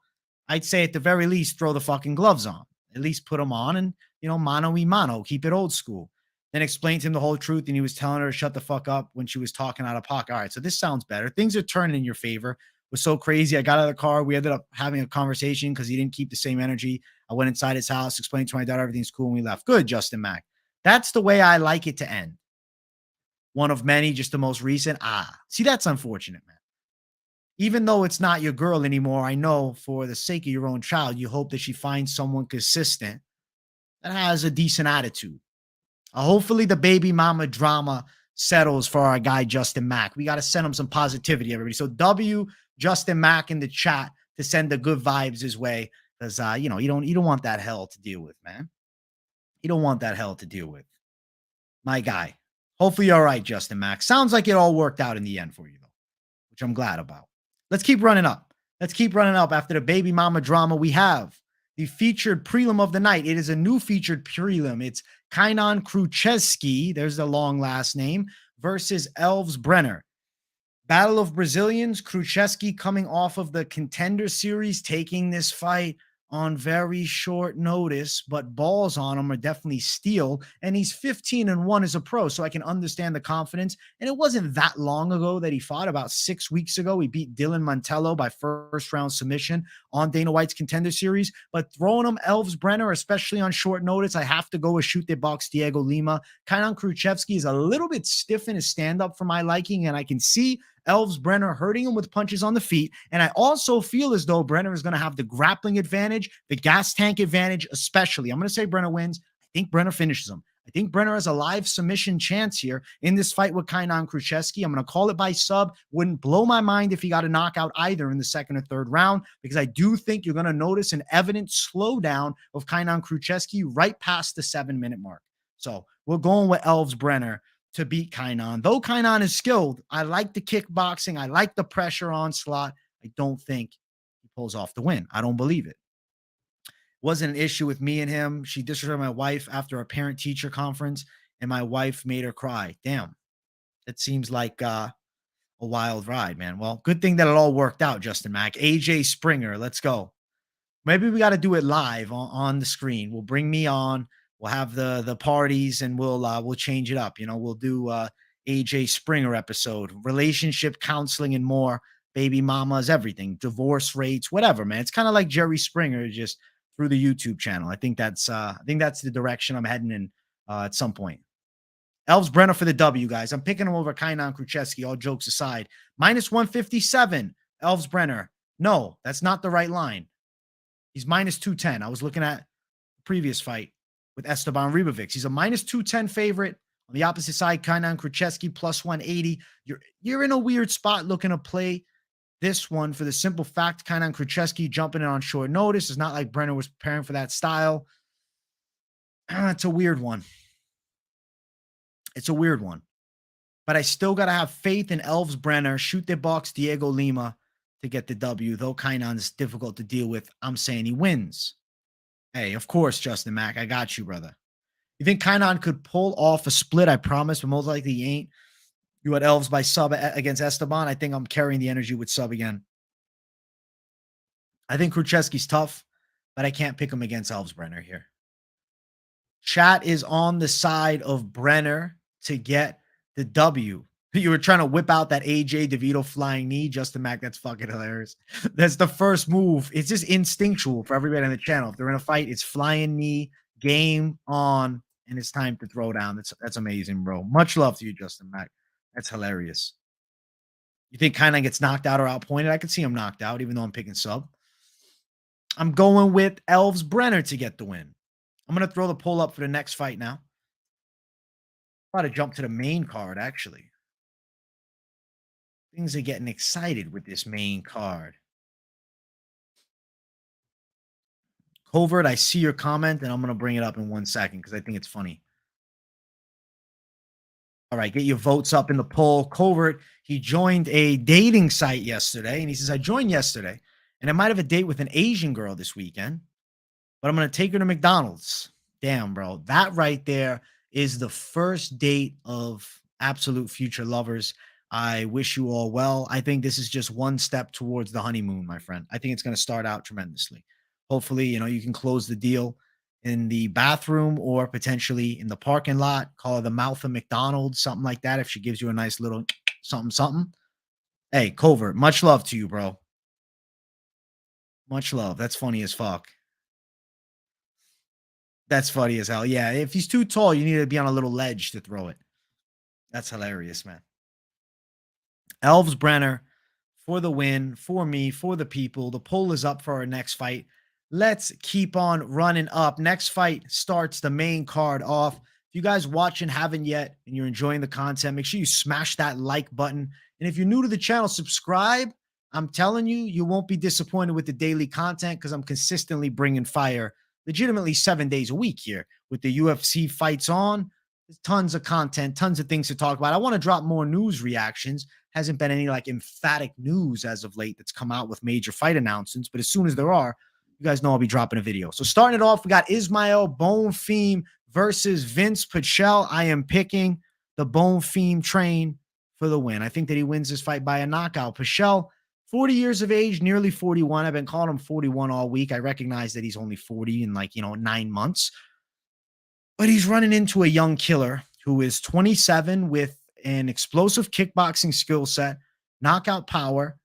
Speaker 1: I'd say at the very least, throw the fucking gloves on. At least put them on and, mano y mano. Keep it old school. Then explained to him the whole truth, and he was telling her to shut the fuck up when she was talking out of pocket. All right, so this sounds better. Things are turning in your favor. It was so crazy. I got out of the car. We ended up having a conversation because he didn't keep the same energy. I went inside his house, explained to my daughter everything's cool, and we left. Good, Justin Mack. That's the way I like it to end. One of many, just the most recent. See, that's unfortunate, man. Even though it's not your girl anymore, I know for the sake of your own child, you hope that she finds someone consistent that has a decent attitude. Hopefully the baby mama drama settles for our guy, Justin Mack. We got to send him some positivity, everybody. So W, Justin Mack in the chat to send the good vibes his way because, you don't want that hell to deal with, man. You don't want that hell to deal with. My guy. Hopefully you're all right, Justin Mack. Sounds like it all worked out in the end for you, though, which I'm glad about. Let's keep running up. Let's keep running up. After the baby mama drama, we have the featured prelim of the night. It is a new featured prelim. It's Kaynan Kruschewsky, there's the long last name, versus Elves Brener. Battle of Brazilians, Kruschewsky coming off of the Contender Series, taking this fight on very short notice, but balls on him are definitely steel. And he's 15-1 as a pro, so I can understand the confidence. And it wasn't that long ago that he fought. About 6 weeks ago, he beat Dylan Montello by first round submission on Dana White's Contender Series. But throwing him Elves Brener, especially on short notice, I have to go with shoot the box Diego Lima. Kaynan Kruschewsky is a little bit stiff in his stand up for my liking, and I can see Elves Brener hurting him with punches on the feet. And I also feel as though Brener is going to have the grappling advantage, the gas tank advantage, especially. I'm going to say Brener wins. I think Brener finishes him. I think Brener has a live submission chance here in this fight with Kaynan Kruschewsky. I'm going to call it by sub. Wouldn't blow my mind if he got a knockout either in the second or third round, because I do think you're going to notice an evident slowdown of Kaynan Kruschewsky right past the 7-minute mark. So we're going with Elves Brener to beat Kaynan. Though Kaynan is skilled, I like the kickboxing. I like the pressure onslaught. I don't think he pulls off the win. I don't believe it. Wasn't an issue with me and him. She disrespected my wife after a parent-teacher conference, and my wife made her cry. Damn. That seems like a wild ride, man. Well, good thing that it all worked out, Justin Mack. AJ Springer, let's go. Maybe we got to do it live on the screen. We'll bring me on. We'll have the parties, and we'll change it up. We'll do AJ Springer episode, relationship counseling and more, baby mamas, everything, divorce rates, whatever, man. It's kind of like Jerry Springer, just through the YouTube channel. I think that's the direction I'm heading in at some point. Elves Brener for the W, guys. I'm picking him over Kaynan Kruschewsky, all jokes aside. Minus 157, Elves Brener. No, that's not the right line. He's minus 210. I was looking at the previous fight with Esteban Ribovics. He's a minus 210 favorite. On the opposite side, Kaynan Kruschewsky plus 180. You're in a weird spot looking to play this one for the simple fact Kaynan Kruschewsky jumping in on short notice. It's not like Brener was preparing for that style. It's a weird one. It's a weird one. But I still got to have faith in Elves Brener, shoot the box Diego Lima to get the W. Though Kaynan is difficult to deal with, I'm saying he wins. Hey, of course, Justin Mack. I got you, brother. You think Kaynan could pull off a split? I promise, but most likely he ain't. You had Elves by sub against Esteban. I think I'm carrying the energy with sub again. I think Kruschewsky's tough, but I can't pick him against Elves Brener here. Chat is on the side of Brener to get the W. You were trying to whip out that AJ DeVito flying knee, Justin Mack. That's fucking hilarious. That's the first move. It's just instinctual for everybody on the channel. If they're in a fight, it's flying knee, game on, and it's time to throw down. That's amazing, bro. Much love to you, Justin Mack. That's hilarious. You think Kaynan gets knocked out or outpointed? I could see him knocked out, even though I'm picking sub. I'm going with Elves Brener to get the win. I'm going to throw the poll up for the next fight now. I'm about to jump to the main card, actually. Things are getting excited with this main card. Covert, I see your comment, and I'm going to bring it up in 1 second because I think it's funny. All right, get your votes up in the poll. Covert, he joined a dating site yesterday, and he says, I joined yesterday, and I might have a date with an Asian girl this weekend, but I'm going to take her to McDonald's. Damn, bro. That right there is the first date of absolute future lovers. I wish you all well. I think this is just one step towards the honeymoon, my friend. I think it's going to start out tremendously. Hopefully, you can close the deal in the bathroom or potentially in the parking lot. Call her the mouth of McDonald's, something like that. If she gives you a nice little something. Hey, Covert, much love to you, bro. Much love. That's funny as fuck. That's funny as hell. Yeah, if he's too tall, you need to be on a little ledge to throw it. That's hilarious, man. Elves Brener for the win, for me, for the people. The poll is up for our next fight. Let's keep on running up. Next fight starts the main card off. If you guys watching haven't yet and you're enjoying the content, make sure you smash that like button. And if you're new to the channel, subscribe. I'm telling you, you won't be disappointed with the daily content because I'm consistently bringing fire legitimately 7 days a week here with the UFC fights on. There's tons of content, tons of things to talk about. I want to drop more news reactions. Hasn't been any like emphatic news as of late that's come out with major fight announcements, but as soon as there are, you guys know I'll be dropping a video. So starting it off, we got Ismael Bonfim versus Vinc Pichel. I am picking the Bonfim train for the win. I think that he wins this fight by a knockout. Pichel 40 years of age, nearly 41. I've been calling him 41 all week. I recognize that he's only 40 in like, 9 months, but he's running into a young killer who is 27 with an explosive kickboxing skill set, knockout power,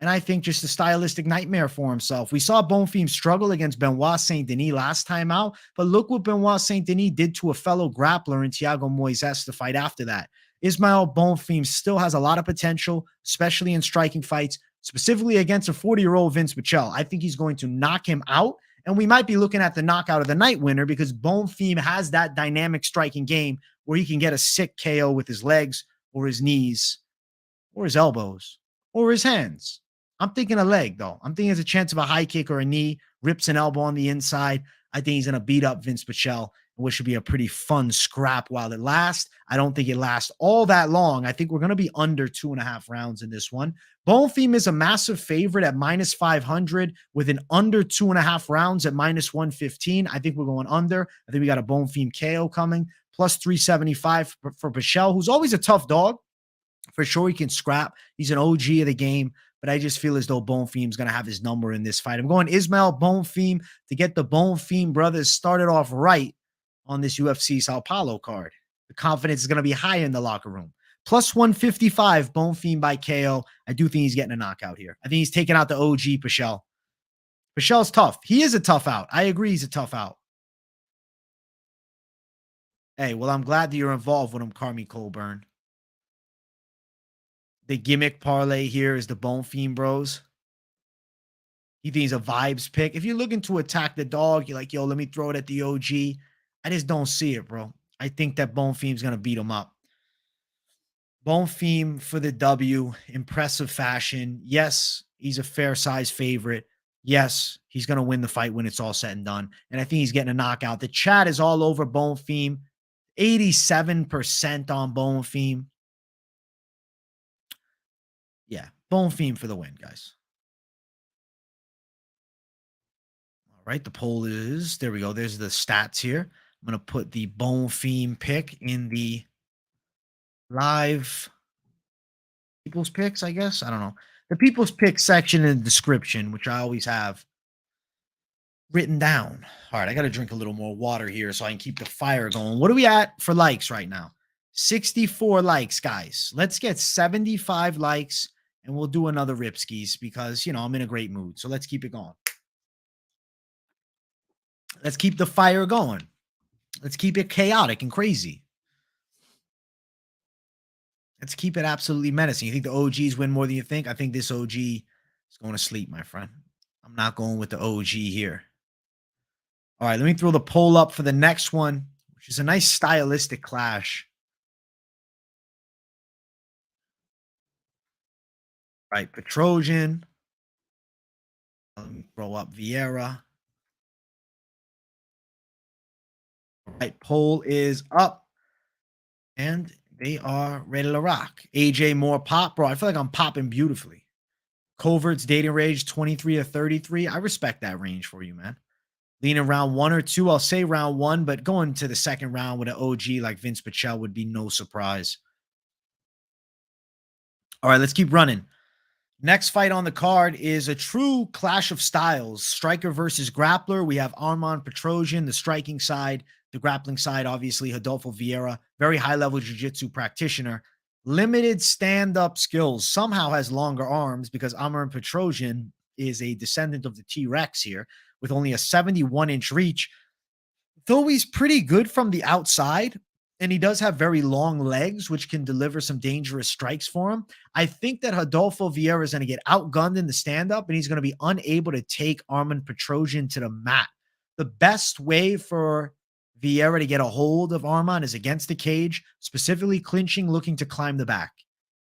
Speaker 1: and I think just a stylistic nightmare for himself. We saw Bonfim struggle against Benoit Saint Denis last time out, but look what Benoit Saint Denis did to a fellow grappler in Thiago Moises to fight after that. Ismael Bonfim still has a lot of potential, especially in striking fights, specifically against a 40-year-old Vinc Michel. I think he's going to knock him out, and we might be looking at the knockout of the night winner because Bonfim has that dynamic striking game where he can get a sick KO with his legs or his knees or his elbows or his hands. I'm thinking a leg, though. I'm thinking there's a chance of a high kick or a knee, rips an elbow on the inside. I think he's going to beat up Vinc Michel, which should be a pretty fun scrap while it lasts. I don't think it lasts all that long. I think we're going to be under 2.5 rounds in this one. Bonfim is a massive favorite at minus 500 with an under 2.5 rounds at minus 115. I think we're going under. I think we got a Bonfim KO coming, plus 375 for Michel, who's always a tough dog. For sure, he can scrap. He's an OG of the game, but I just feel as though Bonfim's going to have his number in this fight. I'm going Ismael Bonfim to get the Bonfim brothers started off right on this UFC Sao Paulo card. The confidence is going to be high in the locker room. Plus 155, Bonfim by KO. I do think he's getting a knockout here. I think he's taking out the OG Pichel. Pichel's tough. He is a tough out. I agree he's a tough out. Hey, well, I'm glad that you're involved with him, Carmi Colburn. The gimmick parlay here is the Bonfim bros. You think he's a vibes pick? If you're looking to attack the dog, you're like, yo, let me throw it at the OG. I just don't see it, bro. I think that Bonfim's going to beat him up. Bonfim for the W, impressive fashion. Yes, he's a fair size favorite. Yes, he's going to win the fight when it's all said and done. And I think he's getting a knockout. The chat is all over Bonfim. 87% on Bonfim. Yeah, Bonfim for the win, guys. All right, the poll is, there we go. There's the stats here. I'm going to put the Bonfim pick in the live people's picks, I guess. I don't know. The people's pick section in the description, which I always have written down. All right, I got to drink a little more water here so I can keep the fire going. What are we at for likes right now? 64 likes, guys. Let's get 75 likes. And we'll do another Ripskis because, I'm in a great mood. So let's keep it going. Let's keep the fire going. Let's keep it chaotic and crazy. Let's keep it absolutely menacing. You think the OGs win more than you think? I think this OG is going to sleep, my friend. I'm not going with the OG here. All right, let me throw the poll up for the next one, which is a nice stylistic clash. Right, Petrosyan. Let me throw up Vieira. All right, poll is up. And they are ready to rock. AJ Moore pop, bro. I feel like I'm popping beautifully. Covert's dating range 23 to 33. I respect that range for you, man. Leaning round 1 or 2. I'll say round 1, but going to the second round with an OG like Vinc Michel would be no surprise. All right, let's keep running. Next fight on the card is a true clash of styles. Striker versus grappler. We have Arman Petrosyan, the striking side. The grappling side, obviously, Rodolfo Vieira, very high-level jiu-jitsu practitioner. Limited stand-up skills. Somehow has longer arms because Arman Petrosyan is a descendant of the T-Rex here with only a 71-inch reach. Though he's pretty good from the outside, and he does have very long legs, which can deliver some dangerous strikes for him. I think that Rodolfo Vieira is going to get outgunned in the stand-up, and he's going to be unable to take Arman Petrosyan to the mat. The best way for Vieira to get a hold of Arman is against the cage, specifically clinching, looking to climb the back.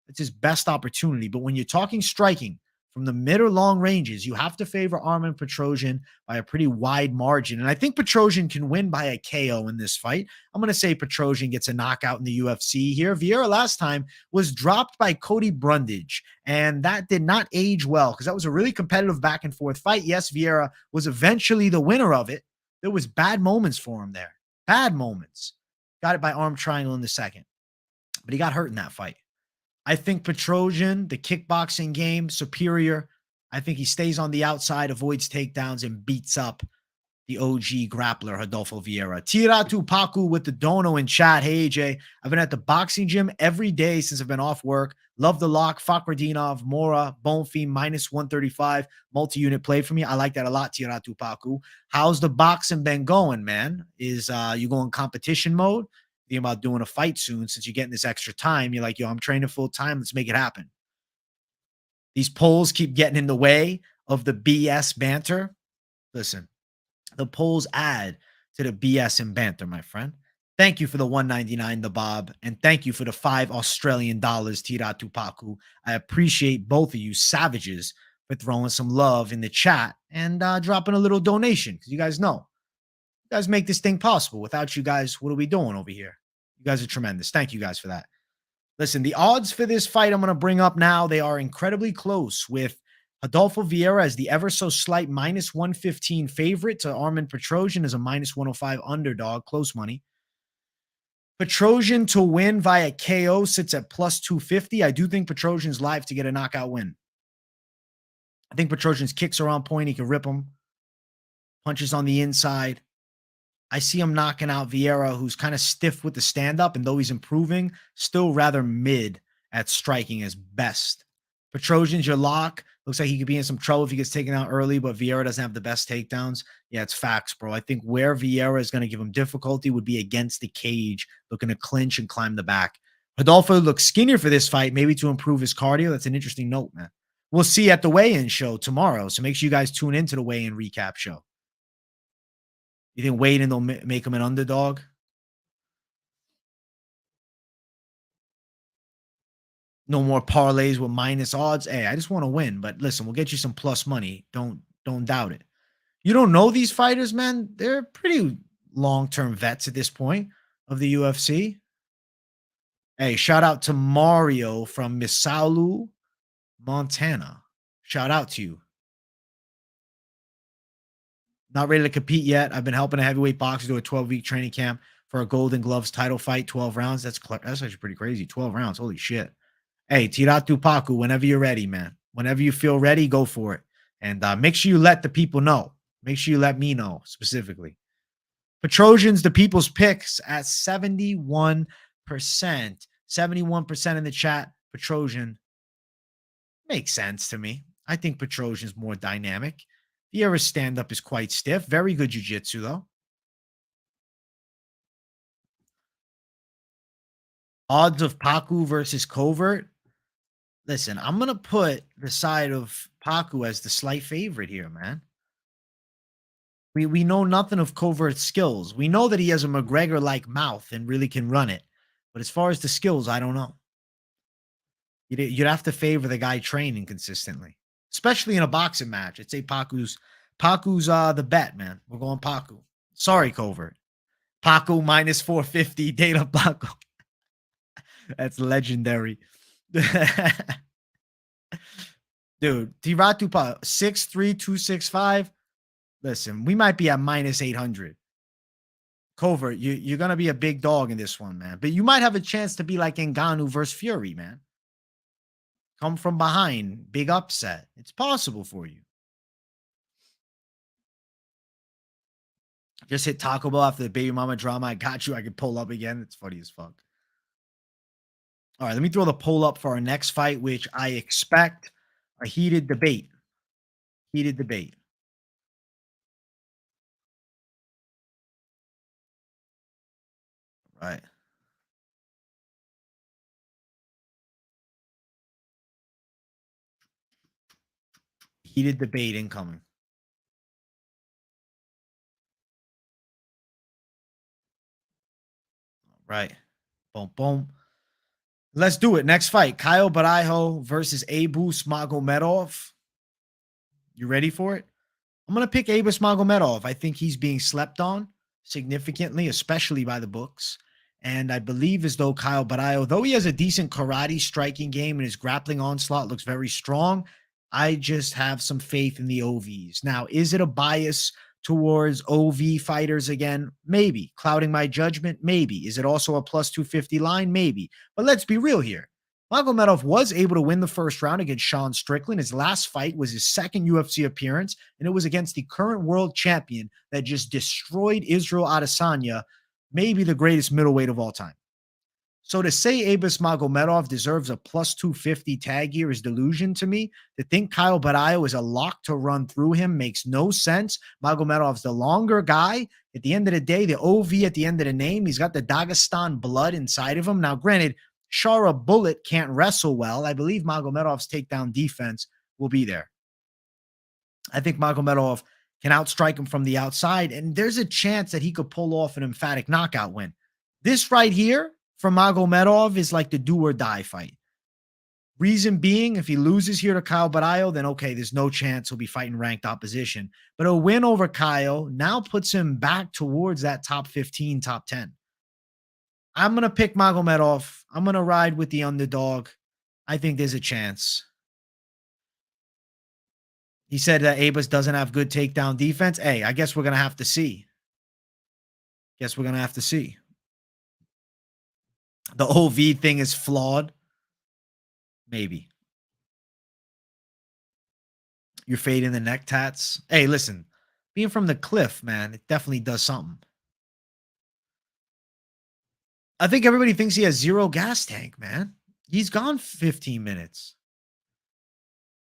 Speaker 1: It's his best opportunity. But when you're talking striking from the mid or long ranges, you have to favor Arman Petrosyan by a pretty wide margin. And I think Petrosyan can win by a KO in this fight. I'm going to say Petrosyan gets a knockout in the UFC here. Vieira last time was dropped by Cody Brundage, and that did not age well because that was a really competitive back and forth fight. Yes, Vieira was eventually the winner of it. There was bad moments for him there. Bad moments. Got it by arm triangle in the second. But he got hurt in that fight. I think Petrosyan, the kickboxing game, superior. I think he stays on the outside, avoids takedowns, and beats up the OG grappler, Rodolfo Vieira. Tiratu Paku with the dono in chat. Hey, AJ, I've been at the boxing gym every day since I've been off work. Love the lock. Fakhretdinov, Moura, Bonfim, minus 135. Multi-unit play for me. I like that a lot, Tiratu Paku. How's the boxing been going, man? Is you going competition mode? Thinking about doing a fight soon since you're getting this extra time. You're like, yo, I'm training full time. Let's make it happen. These polls keep getting in the way of the BS banter. Listen, the polls add to the BS and banter, my friend. Thank you for the 199, the Bob, and thank you for the 5 Australian dollars, Tiratu Paku. I appreciate both of you savages for throwing some love in the chat and dropping a little donation because you guys know, you guys make this thing possible. Without you guys, what are we doing over here? You guys are tremendous. Thank you guys for that. Listen, the odds for this fight I'm going to bring up now, they are incredibly close with Rodolfo Vieira as the ever so slight minus 115 favorite to Armen Petrosyan as a minus 105 underdog, close money. Petrosyan to win via KO sits at plus 250. I do think Petrosyan's live to get a knockout win. I think Petrosyan's kicks are on point. He can rip them. Punches on the inside. I see him knocking out Vieira, who's kind of stiff with the stand-up, and though he's improving, still rather mid at striking as best. Petrosyan's your lock. Looks like he could be in some trouble if he gets taken out early, but Vieira doesn't have the best takedowns. Yeah, it's facts, bro. I think where Vieira is going to give him difficulty would be against the cage, looking to clinch and climb the back. Rodolfo looks skinnier for this fight, maybe to improve his cardio. That's an interesting note, man. We'll see at the weigh-in show tomorrow, so make sure you guys tune into the weigh-in recap show. You think waiting will make him an underdog? No more parlays with minus odds. Hey, I just want to win, but listen, we'll get you some plus money. Don't doubt it. You don't know these fighters, man. They're pretty long-term vets at this point of the UFC. Hey, shout out to Mario from Misalu, Montana. Shout out to you. Not ready to compete yet. I've been helping a heavyweight boxer do a 12-week training camp for a Golden Gloves title fight, 12 rounds. That's actually pretty crazy. 12 rounds. Holy shit. Hey, Tiratu Paku, whenever you're ready, man. Whenever you feel ready, go for it. And make sure you let the people know. Make sure you let me know specifically. Petrosyan's the people's picks at 71%. 71% in the chat. Petrosyan makes sense to me. I think Petrosyan's more dynamic. Vieira's stand-up is quite stiff. Very good jiu-jitsu, though. Odds of Paku versus Covert. Listen, I'm going to put the side of Paku as the slight favorite here, man. We know nothing of Covert's skills. We know that he has a McGregor-like mouth and really can run it. But as far as the skills, I don't know. You'd have to favor the guy training consistently, especially in a boxing match. I'd say Paku's the bet, man. We're going Paku. Sorry, Covert. Paku minus 450. Data Paku. That's legendary. Dude, Tiratu Paku 6'3", 265. Listen, we might be at minus 800. Covert, you're going to be a big dog in this one, man. But you might have a chance to be like Ngannou versus Fury, man. Come from behind, big upset. It's possible for you. Just hit Taco Bell after the baby mama drama. I got you. I can pull up again. It's funny as fuck. All right, let me throw the poll up for our next fight, which I expect a heated debate. Heated debate. Right. Heated debate incoming. Right. Boom, boom. Let's do it. Next fight. Caio Borralho versus Abus Magomedov. You ready for it? I'm going to pick Abus Magomedov. I think he's being slept on significantly, especially by the books. And I believe as though Caio Borralho, though he has a decent karate striking game and his grappling onslaught looks very strong, I just have some faith in the OVs. Now, is it a bias towards OV fighters again? Maybe. Clouding my judgment? Maybe. Is it also a plus 250 line? Maybe. But let's be real here. Magomedov was able to win the first round against Sean Strickland. His last fight was his second UFC appearance, and it was against the current world champion that just destroyed Israel Adesanya, maybe the greatest middleweight of all time. So to say Abus Magomedov deserves a plus 250 tag here is delusion to me. To think Kyle Barrio is a lock to run through him makes no sense. Magomedov's the longer guy. At the end of the day, the OV at the end of the name, he's got the Dagestan blood inside of him. Now, granted, Shara Bullet can't wrestle well. I believe Magomedov's takedown defense will be there. I think Magomedov can outstrike him from the outside, and there's a chance that he could pull off an emphatic knockout win. This right here, from Magomedov is like the do or die fight. Reason being, if he loses here to Kyle Barrio, then okay, there's no chance he'll be fighting ranked opposition. But a win over Kyle now puts him back towards that top 15, top 10. I'm going to pick Magomedov. I'm going to ride with the underdog. I think there's a chance. He said that Abus doesn't have good takedown defense. Hey, I guess we're going to have to see. Guess we're going to have to see. The OV thing is flawed. Maybe. You're fading the neck tats. Hey, listen. Being from the cliff, man, it definitely does something. I think everybody thinks he has zero gas tank, man. He's gone 15 minutes.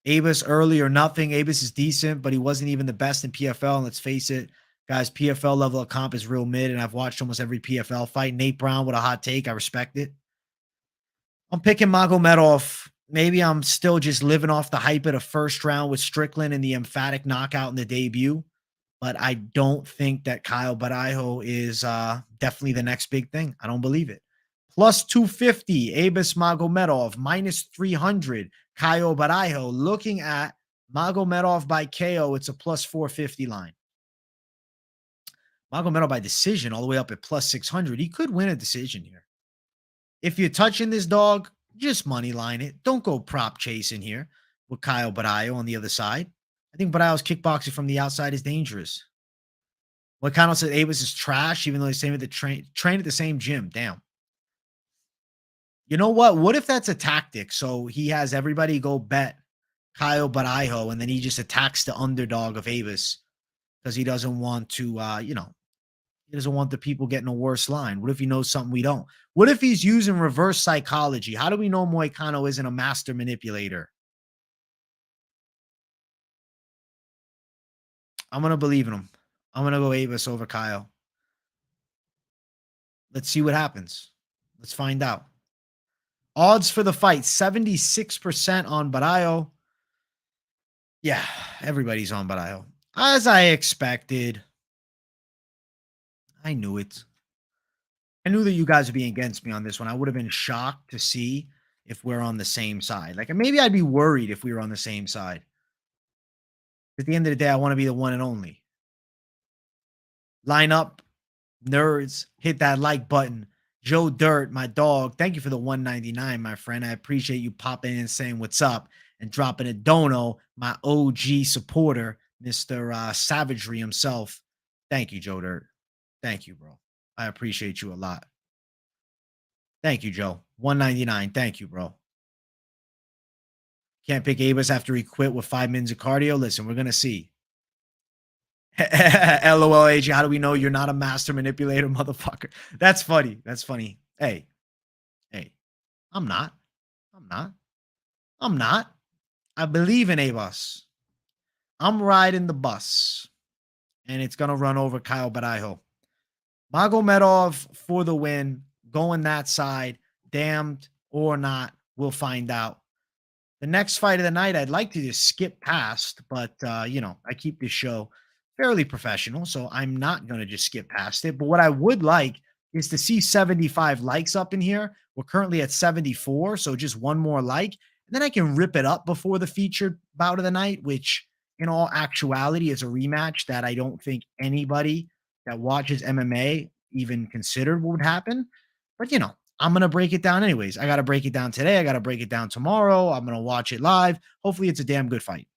Speaker 1: Abus early or nothing. Abus is decent, but he wasn't even the best in PFL. And let's face it, guys, PFL level of comp is real mid, and I've watched almost every PFL fight. Nate Brown with a hot take. I respect it. I'm picking Magomedov. Maybe I'm still just living off the hype of the first round with Strickland and the emphatic knockout in the debut. But I don't think that Kyle Barrio is definitely the next big thing. I don't believe it. Plus 250, Abus Magomedov. Minus 300, Kyle Barrio. Looking at Magomedov by KO, it's a plus 450 line. Magomedov by decision all the way up at plus 600. He could win a decision here. If you're touching this dog, just money line it. Don't go prop chasing here with Kyle Barrio on the other side. I think Barrio's kickboxing from the outside is dangerous. Wakano said Abus is trash, even though he's saying train at the same gym. Damn. You know what? What if that's a tactic? So he has everybody go bet Kyle Barrio, and then he just attacks the underdog of Abus because he doesn't want to, he doesn't want the people getting a worse line. What if he knows something we don't? What if he's using reverse psychology? How do we know Moicano isn't a master manipulator? I'm going to believe in him. I'm going to go Abus over Kyle. Let's see what happens. Let's find out. Odds for the fight, 76% on Barrio. Yeah, everybody's on Barrio. As I expected. I knew it. I knew that you guys would be against me on this one. I would have been shocked to see if we're on the same side. Like, maybe I'd be worried if we were on the same side. At the end of the day, I want to be the one and only. Line up, nerds, hit that like button. Joe Dirt, my dog, thank you for the 199, my friend. I appreciate you popping in and saying what's up and dropping a dono, my OG supporter, Mr. Savagery himself. Thank you, Joe Dirt. Thank you, bro. I appreciate you a lot. Thank you, Joe. 199. Thank you, bro. Can't pick Abus after he quit with 5 minutes of cardio. Listen, we're going to see. LOL, AJ, how do we know you're not a master manipulator, motherfucker? That's funny. That's funny. Hey, I'm not. I believe in Abus. I'm riding the bus, and it's going to run over Kyle Barrio. Magomedov for the win, going that side, damned or not, we'll find out. The next fight of the night, I'd like to just skip past, but, I keep this show fairly professional, so I'm not going to just skip past it. But what I would like is to see 75 likes up in here. We're currently at 74, so just one more like, and then I can rip it up before the featured bout of the night, which in all actuality is a rematch that I don't think anybody that watches MMA even considered what would happen. But, I'm going to break it down anyways. I got to break it down today. I got to break it down tomorrow. I'm going to watch it live. Hopefully it's a damn good fight.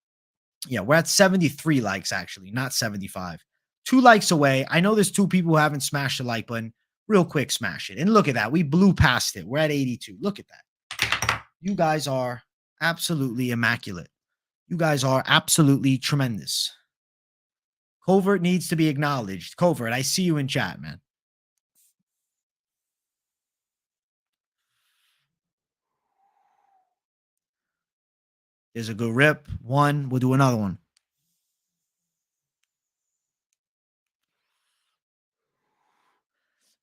Speaker 1: Yeah, we're at 73 likes, actually, not 75. 2 likes away. I know there's 2 people who haven't smashed the like button. Real quick, smash it. And look at that. We blew past it. We're at 82. Look at that. You guys are absolutely immaculate. You guys are absolutely tremendous. Covert needs to be acknowledged. Covert, I see you in chat, man. There's a good rip. One. We'll do another one.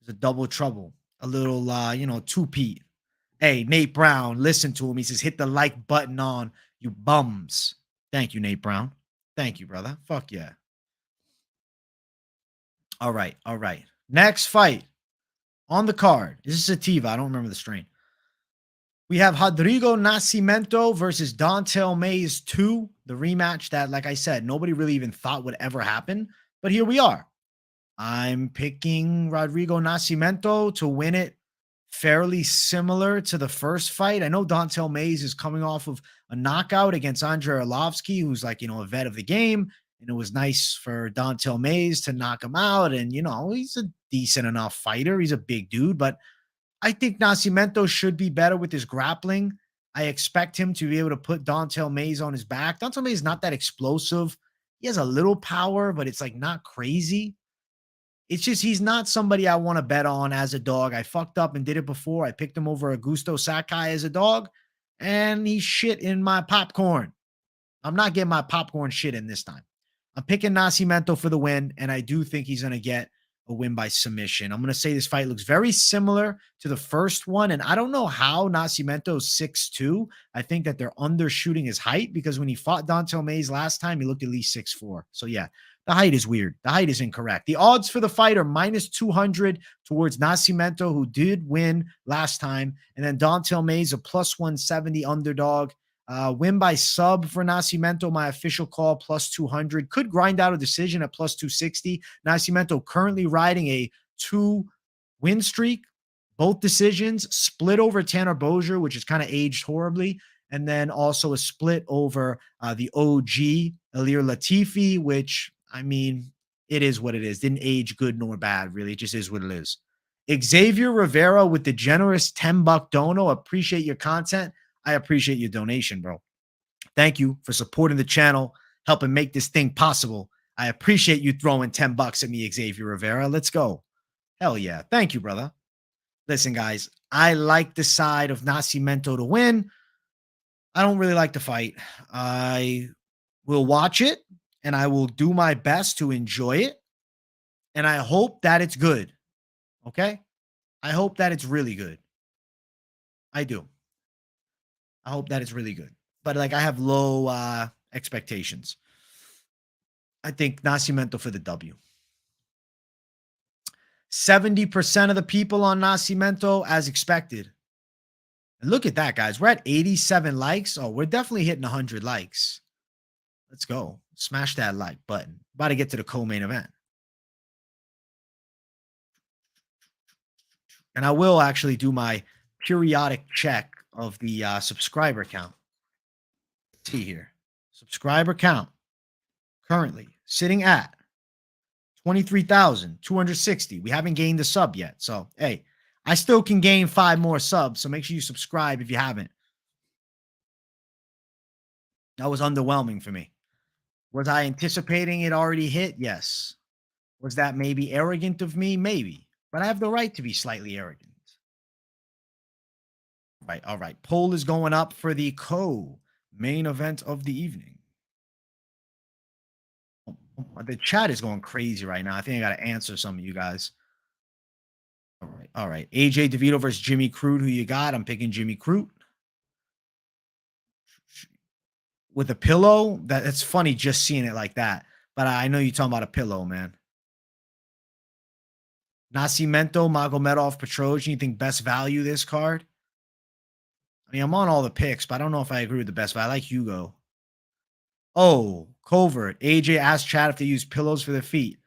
Speaker 1: There's a double trouble. A little, two-peat. Hey, Nate Brown, listen to him. He says, hit the like button on, you bums. Thank you, Nate Brown. Thank you, brother. Fuck yeah. All right. All right. Next fight on the card. This is Sativa. I don't remember the strain. We have Rodrigo Nascimento versus Dontel Mays 2, the rematch that, like I said, nobody really even thought would ever happen. But here we are. I'm picking Rodrigo Nascimento to win it fairly similar to the first fight. I know Dontel Mays is coming off of a knockout against Andrei Arlovsky, who's like, a vet of the game. And it was nice for Dontel Mays to knock him out. And, he's a decent enough fighter. He's a big dude, but I think Nascimento should be better with his grappling. I expect him to be able to put Dontel Mays on his back. Dontel Mays is not that explosive. He has a little power, but it's like not crazy. It's just he's not somebody I want to bet on as a dog. I fucked up and did it before. I picked him over Augusto Sakai as a dog, and he shit in my popcorn. I'm not getting my popcorn shit in this time. I'm picking Nascimento for the win, and I do think he's going to get a win by submission. I'm going to say this fight looks very similar to the first one, and I don't know how Nascimento is 6'2". I think that they're undershooting his height because when he fought Dontel Mays last time, he looked at least 6'4". So yeah, the height is weird. The height is incorrect. The odds for the fight are minus 200 towards Nascimento, who did win last time, and then Dontel Mays, a plus 170 underdog. Win by sub for Nascimento, my official call, plus 200. Could grind out a decision at plus 260. Nascimento currently riding a 2-win streak. Both decisions split over Tanner Bozier, which is kind of aged horribly. And then also a split over the OG, Alir Latifi, which, I mean, it is what it is. Didn't age good nor bad, really. It just is what it is. Xavier Rivera with the generous $10 dono. Appreciate your content. I appreciate your donation, bro. Thank you for supporting the channel, helping make this thing possible. I appreciate you throwing $10 at me, Xavier Rivera. Let's go. Hell yeah. Thank you, brother. Listen, guys, I like the side of Nascimento to win. I don't really like the fight. I will watch it, and I will do my best to enjoy it. And I hope that it's good. Okay? I hope that it's really good. I do. I hope that it's really good. But like I have low expectations. I think Nascimento for the W. 70% of the people on Nascimento as expected. And look at that, guys. We're at 87 likes. Oh, we're definitely hitting 100 likes. Let's go. Smash that like button. About to get to the co-main event. And I will actually do my periodic check of the subscriber count. Let's see here. Subscriber count currently sitting at 23,260. We haven't gained the sub yet. So, hey, I still can gain 5 more subs. So make sure you subscribe if you haven't. That was underwhelming for me. Was I anticipating it already hit? Yes. Was that maybe arrogant of me? Maybe. But I have the right to be slightly arrogant. Right. All right. Poll is going up for the co-main event of the evening. The chat is going crazy right now. I think I got to answer some of you guys. All right. All right. AJ DeVito versus Jimmy Crute. Who you got? I'm picking Jimmy Crute. With a pillow? That's funny just seeing it like that. But I know you're talking about a pillow, man. Nascimento, Magomedov, Petrosyan. You think best value this card? I mean, I'm on all the picks, but I don't know if I agree with the best value. I like Hugo. Oh, Covert. AJ asked chat if they use pillows for their feet.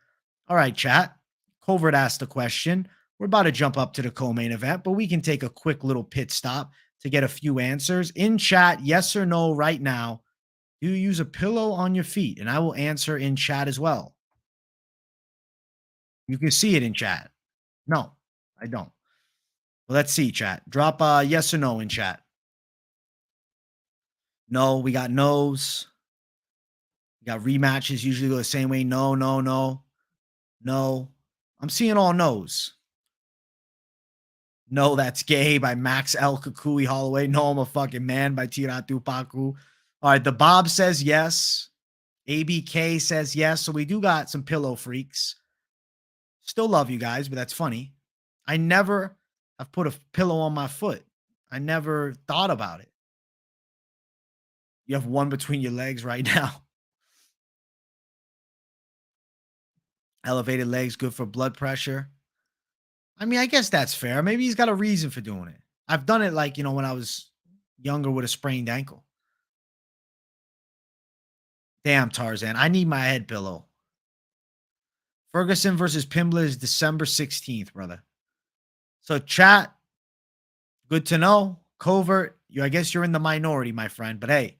Speaker 1: All right, chat. Covert asked the question. We're about to jump up to the co-main event, but we can take a quick little pit stop to get a few answers. In chat, yes or no right now. Do you use a pillow on your feet? And I will answer in chat as well. You can see it in chat. No, I don't. Well, let's see, chat. Drop a yes or no in chat. No, we got no's. We got rematches usually go the same way. No, no, no, no. I'm seeing all no's. No, that's gay by Max L. Kukui Holloway. No, I'm a fucking man by Tiratu Paku. All right, the Bob says yes. ABK says yes. So we do got some pillow freaks. Still love you guys, but that's funny. I never have put a pillow on my foot. I never thought about it. You have one between your legs right now. Elevated legs, good for blood pressure. I mean, I guess that's fair. Maybe he's got a reason for doing it. I've done it like, when I was younger with a sprained ankle. Damn, Tarzan. I need my head pillow. Ferguson versus Pimbler is December 16th, brother. So, chat, good to know. Covert, I guess you're in the minority, my friend. But hey,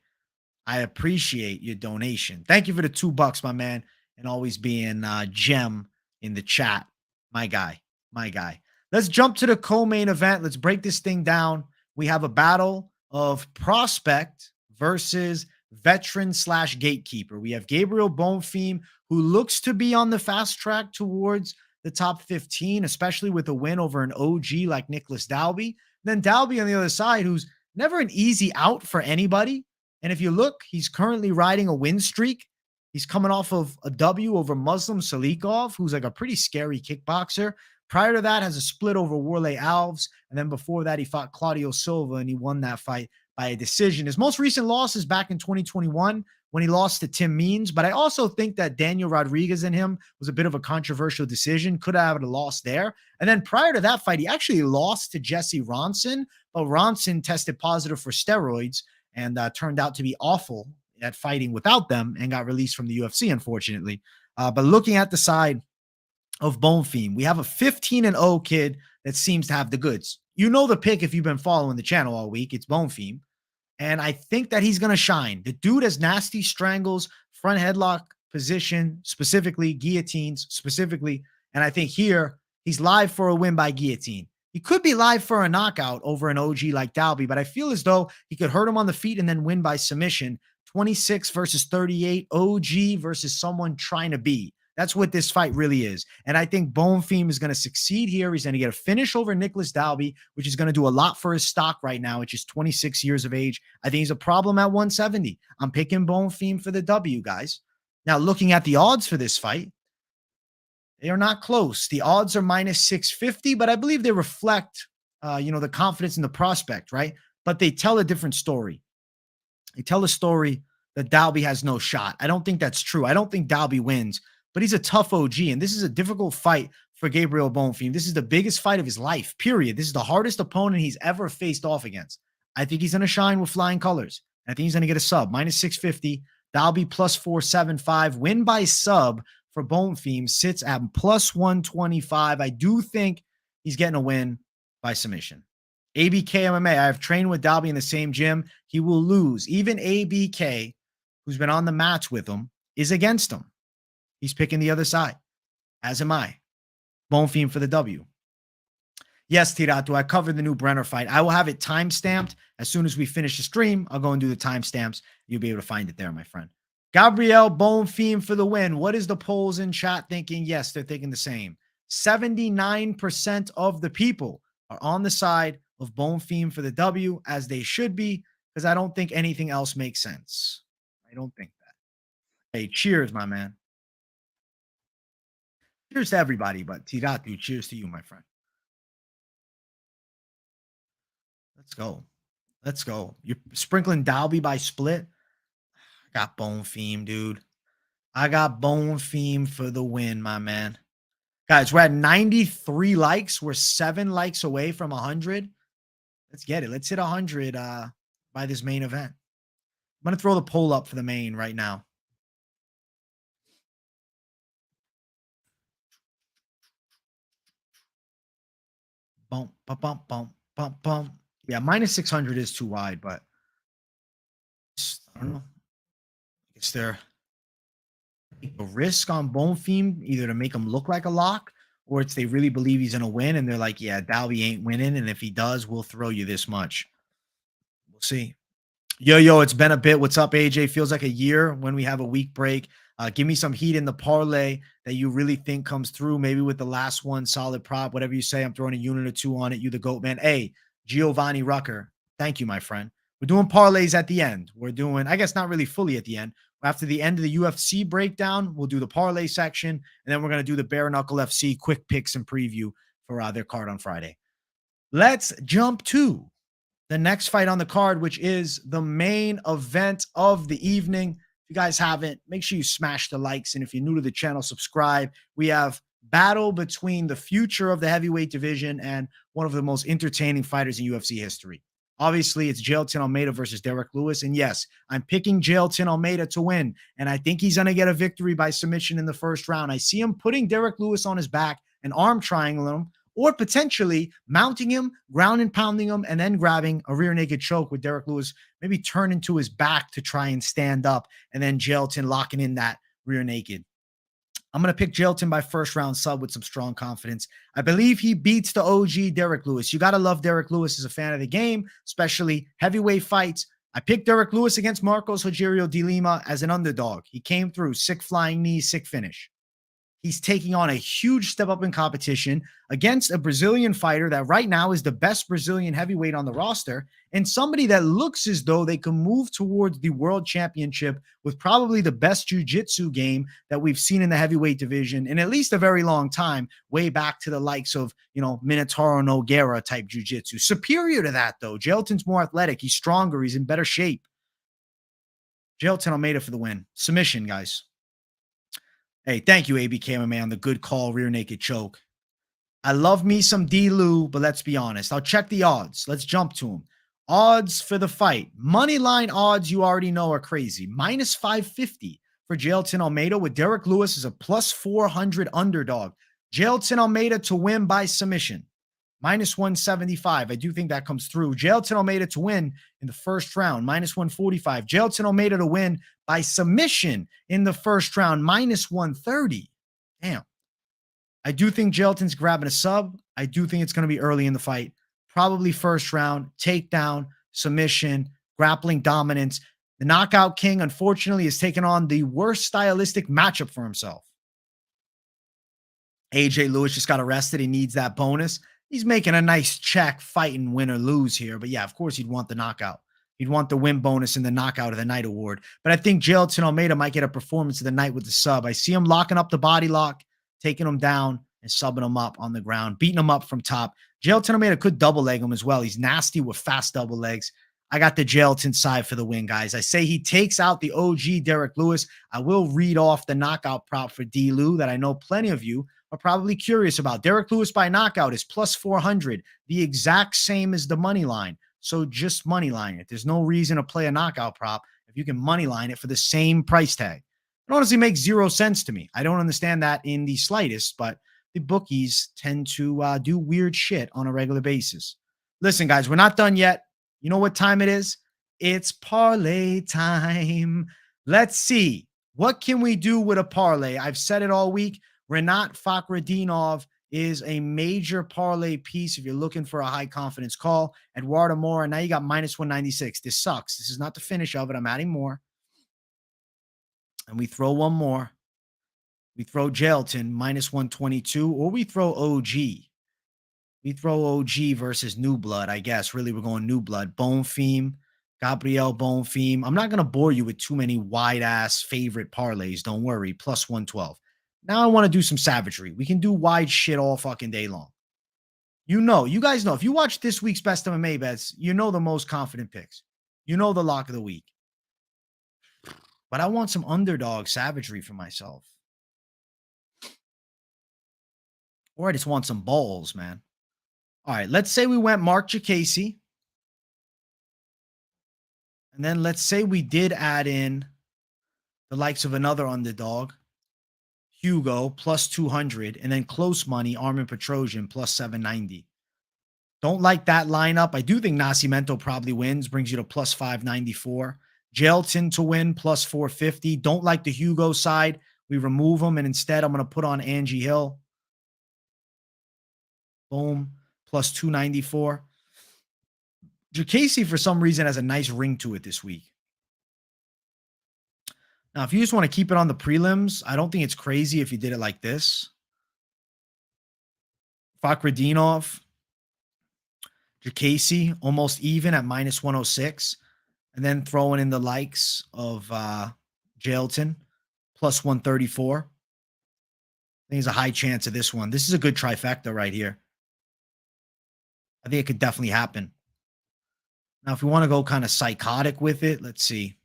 Speaker 1: I appreciate your donation. Thank you for the $2, my man, and always being Gem in the chat. My guy, my guy. Let's jump to the co-main event. Let's break this thing down. We have a battle of prospect versus veteran / gatekeeper. We have Gabriel Bonfim, who looks to be on the fast track towards the top 15, especially with a win over an OG like Nicholas Dalby. Then Dalby on the other side, who's never an easy out for anybody. And if you look, he's currently riding a win streak. He's coming off of a W over Muslim Salikov, who's like a pretty scary kickboxer. Prior to that, has a split over Warley Alves. And then before that, he fought Claudio Silva, and he won that fight by a decision. His most recent loss is back in 2021 when he lost to Tim Means. But I also think that Daniel Rodriguez and him was a bit of a controversial decision. Could have had a loss there. And then prior to that fight, he actually lost to Jesse Ronson. But Ronson tested positive for steroids and turned out to be awful at fighting without them and got released from the UFC, unfortunately. But looking at the side of Bonfim, we have a 15-0 kid that seems to have the goods. You know the pick if you've been following the channel all week. It's Bonfim. And I think that he's going to shine. The dude has nasty strangles, front headlock position, specifically guillotines, specifically. And I think here he's live for a win by guillotine. He could be live for a knockout over an OG like Dalby, but I feel as though he could hurt him on the feet and then win by submission. 26 versus 38, OG versus someone trying to be. That's what this fight really is. And I think Bonfim is going to succeed here. He's going to get a finish over Nicholas Dalby, which is going to do a lot for his stock right now, which is 26 years of age. I think he's a problem at 170. I'm picking Bonfim for the W, guys. Now, looking at the odds for this fight, they are not close. The odds are minus 650, but I believe they reflect, the confidence in the prospect, right? But they tell a different story. They tell a story that Dalby has no shot. I don't think that's true. I don't think Dalby wins, but he's a tough OG, and this is a difficult fight for Gabriel Bonfim. This is the biggest fight of his life, period. This is the hardest opponent he's ever faced off against. I think he's going to shine with flying colors. I think he's going to get a sub, minus 650. Dalby plus 475. Win by sub for Bonfim sits at plus 125. I do think he's getting a win by submission. ABK MMA, I have trained with Dalby in the same gym. He will lose. Even ABK, who's been on the mats with him, is against him. He's picking the other side, as am I. Bonfim for the W. Yes, Tiratu, I covered the new Brener fight. I will have it timestamped. As soon as we finish the stream, I'll go and do the timestamps. You'll be able to find it there, my friend. Gabriel Bonfim for the win. What is the polls in chat thinking? Yes, they're thinking the same. 79% of the people are on the side of Bonfim for the W, as they should be, because I don't think anything else makes sense. I don't think that. Hey, cheers, my man. Cheers to everybody, but Tiratu, cheers to you, my friend. Let's go. Let's go. You're sprinkling Dalby by split. I got Bonfim, dude. I got Bonfim for the win, my man. Guys, we're at 93 likes. We're 7 likes away from 100. Let's get it. Let's hit 100 by this main event. I'm going to throw the poll up for the main right now. Bump, bump, bump, bump, bump, bump. Yeah, minus 600 is too wide, but I don't know. I guess they're a risk on Bonfim, either to make him look like a lock, or it's they really believe he's going to win, and they're like, yeah, Dalby ain't winning, and if he does, we'll throw you this much. We'll see. Yo, it's been a bit. What's up, AJ? Feels like a year when we have a week break. Give me some heat in the parlay that you really think comes through. Maybe with the last one, solid prop, whatever you say. I'm throwing a unit or two on it. You, the GOAT man. Hey, Giovanni Rucker. Thank you, my friend. We're doing parlays at the end. We're doing, I guess, not really fully at the end. After the end of the UFC breakdown, we'll do the parlay section, and then we're going to do the Bare Knuckle FC quick picks and preview for their card on Friday. Let's jump to the next fight on the card, which is the main event of the evening. If you guys haven't, make sure you smash the likes. And if you're new to the channel, subscribe. We have battle between the future of the heavyweight division and one of the most entertaining fighters in UFC history. Obviously, it's Jailton Almeida versus Derek Lewis. And yes, I'm picking Jailton Almeida to win. And I think he's going to get a victory by submission in the first round. I see him putting Derek Lewis on his back and arm triangling him, or potentially mounting him, ground and pounding him, and then grabbing a rear naked choke with Derek Lewis, maybe turning to his back to try and stand up, and then Jailton locking in that rear naked. I'm going to pick Jailton by first round sub with some strong confidence. I believe he beats the OG Derek Lewis. You got to love Derek Lewis as a fan of the game, especially heavyweight fights. I picked Derek Lewis against Marcos Rogerio de Lima as an underdog. He came through, sick flying knee, sick finish. He's taking on a huge step up in competition against a Brazilian fighter that right now is the best Brazilian heavyweight on the roster, and somebody that looks as though they can move towards the world championship with probably the best jiu-jitsu game that we've seen in the heavyweight division in at least a very long time, way back to the likes of, Minotauro Nogueira type jiu-jitsu. Superior to that, though. Jailton's more athletic. He's stronger. He's in better shape. Jailton Almeida for the win. Submission, guys. Hey, thank you, ABK MMA, on the good call, rear naked choke. I love me some D-Lou, but let's be honest. I'll check the odds. Let's jump to them. Odds for the fight. Money line odds, you already know, are crazy. Minus 550 for Jailton Almeida, with Derek Lewis as a plus 400 underdog. Jailton Almeida to win by submission. Minus 175. I do think that comes through. Jailton Almeida to win in the first round. Minus 145. Jailton Almeida to win by submission in the first round. Minus 130. Damn. I do think Jailton's grabbing a sub. I do think it's going to be early in the fight. Probably first round. Takedown, submission, grappling dominance. The knockout king, unfortunately, is taking on the worst stylistic matchup for himself. AJ Lewis just got arrested. He needs that bonus. He's making a nice check fighting win or lose here. But yeah, of course, he'd want the knockout. He'd want the win bonus and the knockout of the night award. But I think Jailton Almeida might get a performance of the night with the sub. I see him locking up the body lock, taking him down and subbing him up on the ground, beating him up from top. Jailton Almeida could double leg him as well. He's nasty with fast double legs. I got the Jailton side for the win, guys. I say he takes out the OG Derek Lewis. I will read off the knockout prop for D-Lou that I know plenty of you are probably curious about. Derek Lewis by knockout is plus 400, the exact same as the money line. So just money line it. There's no reason to play a knockout prop if you can money line it for the same price tag. It honestly makes zero sense to me. I don't understand that in the slightest, but the bookies tend to do weird shit on a regular basis. Listen, guys, we're not done yet. You know what time it is? It's parlay time. Let's see. What can we do with a parlay? I've said it all week. Renat Fakhretdinov is a major parlay piece if you're looking for a high confidence call. Eduarda Moura, now you got minus 196. This sucks. This is not the finish of it. I'm adding more. And we throw one more. We throw Jailton minus 122, or we throw OG. We throw OG versus New Blood, I guess. Really, we're going New Blood. Bonfim, Gabriel Bonfim. I'm not going to bore you with too many wide-ass favorite parlays. Don't worry. Plus 112. Now I want to do some savagery. We can do wide shit all fucking day long. You guys know. If you watch this week's Best MMA Bets, you know the most confident picks. You know the lock of the week. But I want some underdog savagery for myself. Or I just want some balls, man. All right, let's say we went Marc Diakiese. And then let's say we did add in the likes of another underdog, Hugo, plus 200, and then close money, Armin Petrosyan, plus 790. Don't like that lineup. I do think Nascimento probably wins, brings you to plus 594. Jailton to win, plus 450. Don't like the Hugo side. We remove him, and instead I'm going to put on Angie Hill. Boom, plus 294. Diakiese, for some reason, has a nice ring to it this week. Now, if you just want to keep it on the prelims, I don't think it's crazy if you did it like this. Fakhretdinov, Diakiese, almost even at minus 106. And then throwing in the likes of Jailton, plus 134. I think there's a high chance of this one. This is a good trifecta right here. I think it could definitely happen. Now, if we want to go kind of psychotic with it, let's see.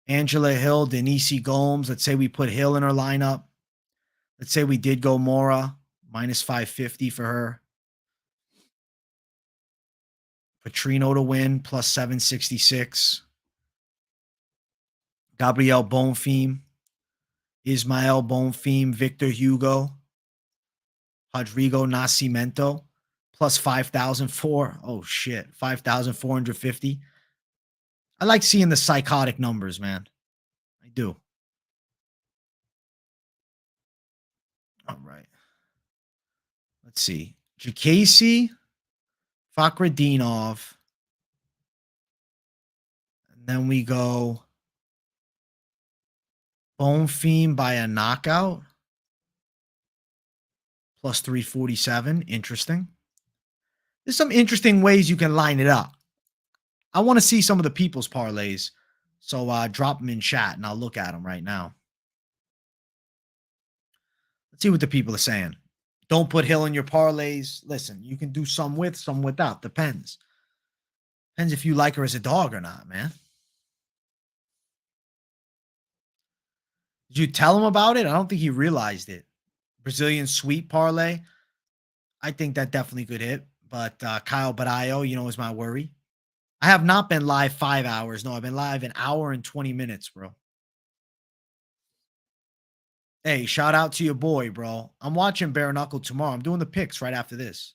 Speaker 1: Angela Hill, Denise Gomes. Let's say we put Hill in her lineup. Let's say we did go Moura, minus 550 for her. Petrino to win, plus 766. Gabriel Bonfim. Ismael Bonfim, Victor Hugo. Rodrigo Nascimento, plus 5,004. Oh, shit. 5,450. I like seeing the psychotic numbers, man. I do. All right. Let's see. Diakiese, Fakhretdinov. And then we go Bonfim by a knockout. Plus 347. Interesting. There's some interesting ways you can line it up. I want to see some of the people's parlays. So drop them in chat and I'll look at them right now. Let's see what the people are saying. Don't put Hill in your parlays. Listen, you can do some with, some without. Depends. Depends if you like her as a dog or not, man. Did you tell him about it? I don't think he realized it. Brazilian sweep parlay. I think that definitely could hit. But Kyle Baralho, is my worry. I have not been live 5 hours. No, I've been live an hour and 20 minutes, bro. Hey, shout out to your boy, bro. I'm watching Bare Knuckle tomorrow. I'm doing the picks right after this.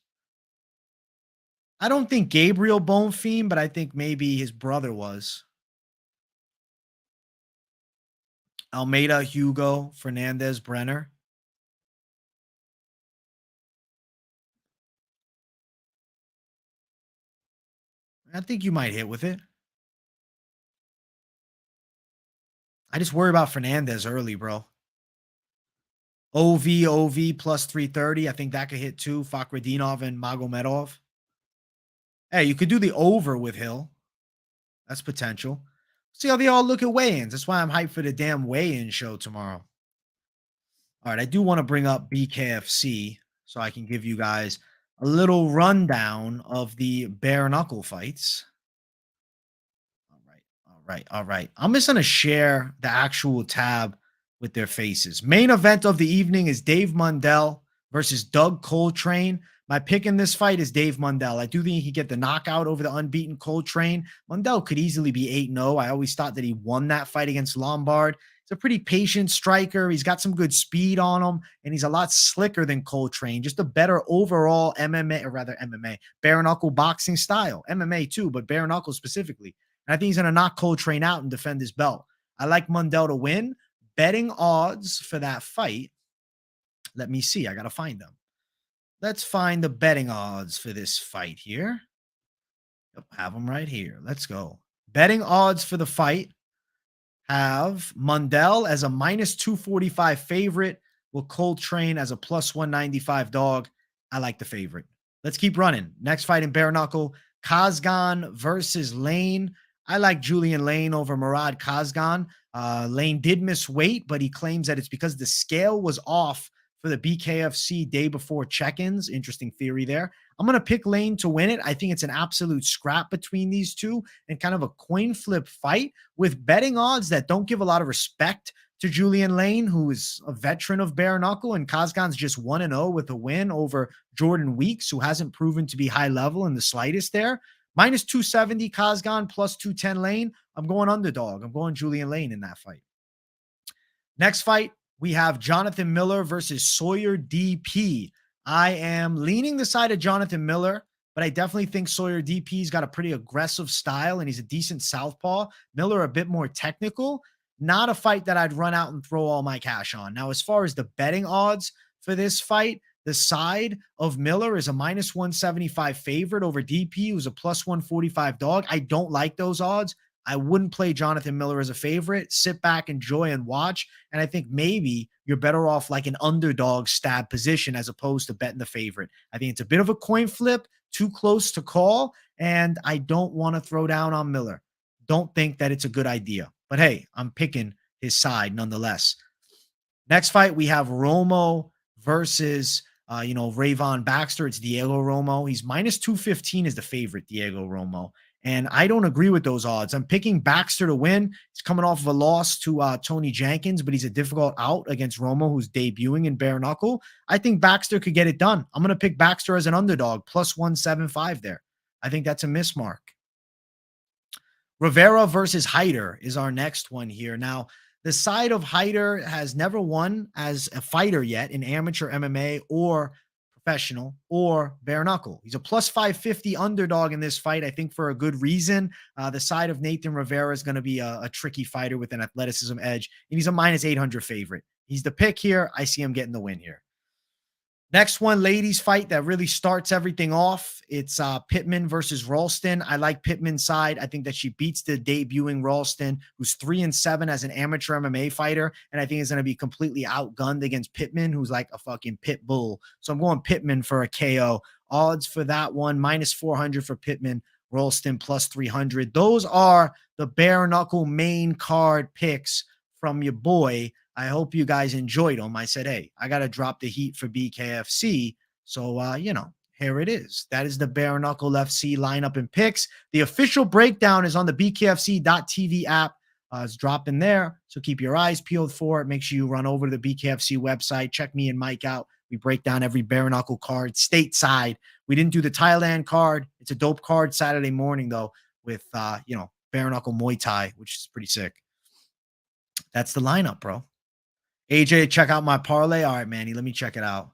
Speaker 1: I don't think Gabriel Bonfim, but I think maybe his brother was. Almeida, Hugo, Fernandes, Brener. I think you might hit with it. I just worry about Fernandes early, bro. OV plus 330. I think that could hit too. Fakhretdinov and Magomedov. Hey, you could do the over with Hill. That's potential. See how they all look at weigh-ins. That's why I'm hyped for the damn weigh-in show tomorrow. All right, I do want to bring up BKFC so I can give you guys a little rundown of the bare knuckle fights. All right. I'm just going to share the actual tab with their faces. Main event of the evening is Dave Mundell versus Doug Coltrane. My pick in this fight is Dave Mundell. I do think he could get the knockout over the unbeaten Coltrane. Mundell could easily be 8-0. I always thought that he won that fight against Lombard. He's a pretty patient striker. He's got some good speed on him, and he's a lot slicker than Coltrane. Just a better overall MMA, bare knuckle boxing style. MMA too, but bare knuckle specifically. And I think he's going to knock Coltrane out and defend his belt. I like Mundell to win. Betting odds for that fight. Let me see. I got to find them. Let's find the betting odds for this fight here. Yep, have them right here. Let's go. Betting odds for the fight have Mundell as a minus 245 favorite with Coltrane as a plus 195 dog. I like the favorite. Let's keep running. Next fight in bare knuckle, Kazgan versus Lane. I like Julian Lane over Murad Kazgan. Lane did miss weight, but he claims that it's because the scale was off for the BKFC day before check-ins. Interesting theory there. I'm going to pick Lane to win it. I think it's an absolute scrap between these two and kind of a coin flip fight with betting odds that don't give a lot of respect to Julian Lane, who is a veteran of bare knuckle, and Kazgan's just 1-0 with a win over Jordan Weeks, who hasn't proven to be high level in the slightest there. Minus 270 Kazgan, plus 210 Lane. I'm going underdog. I'm going Julian Lane in that fight. Next fight, we have Jonathan Miller versus Sawyer DP. I am leaning the side of Jonathan Miller, but I definitely think Sawyer DP's got a pretty aggressive style, and he's a decent southpaw. Miller a bit more technical. Not a fight that I'd run out and throw all my cash on. Now, as far as the betting odds for this fight, The side of Miller is a minus 175 favorite over DP, who's a plus 145 dog. I don't like those odds. I wouldn't play Jonathan Miller as a favorite. Sit back, enjoy, and watch. And I think maybe you're better off like an underdog stab position as opposed to betting the favorite. I think it's a bit of a coin flip, too close to call, and I don't want to throw down on Miller. Don't think that it's a good idea. But hey, I'm picking his side nonetheless. Next fight, we have Romo versus, Rayvon Baxter. It's Diego Romo. He's minus 215 is the favorite, Diego Romo. And I don't agree with those odds. I'm picking Baxter to win. He's coming off of a loss to Tony Jenkins, but he's a difficult out against Romo, who's debuting in bare knuckle. I think Baxter could get it done. I'm going to pick Baxter as an underdog, plus 175 there. I think that's a miss mark. Rivera versus Hyder is our next one here. Now, the side of Hyder has never won as a fighter yet in amateur MMA or professional or bare knuckle. He's a plus 550 underdog in this fight, I think for a good reason. The side of Nathan Rivera is going to be a tricky fighter with an athleticism edge, and he's a minus 800 favorite. He's the pick here. I see him getting the win here. Next one, ladies fight that really starts everything off. It's Pittman versus Ralston. I like Pittman's side. I think that she beats the debuting Ralston, who's 3-7 as an amateur MMA fighter. And I think is going to be completely outgunned against Pittman, who's like a fucking pit bull. So I'm going Pittman for a KO. Odds for that one, minus 400 for Pittman. Ralston plus 300. Those are the bare knuckle main card picks from your boy. I hope you guys enjoyed them. I said, hey, I got to drop the heat for BKFC. So, here it is. That is the bare knuckle FC lineup and picks. The official breakdown is on the BKFC.TV app. It's dropping there. So keep your eyes peeled for it. Make sure you run over to the BKFC website. Check me and Mike out. We break down every bare knuckle card stateside. We didn't do the Thailand card. It's a dope card Saturday morning, though, with, bare knuckle Muay Thai, which is pretty sick. That's the lineup, bro. AJ, check out my parlay. All right, Manny, let me check it out.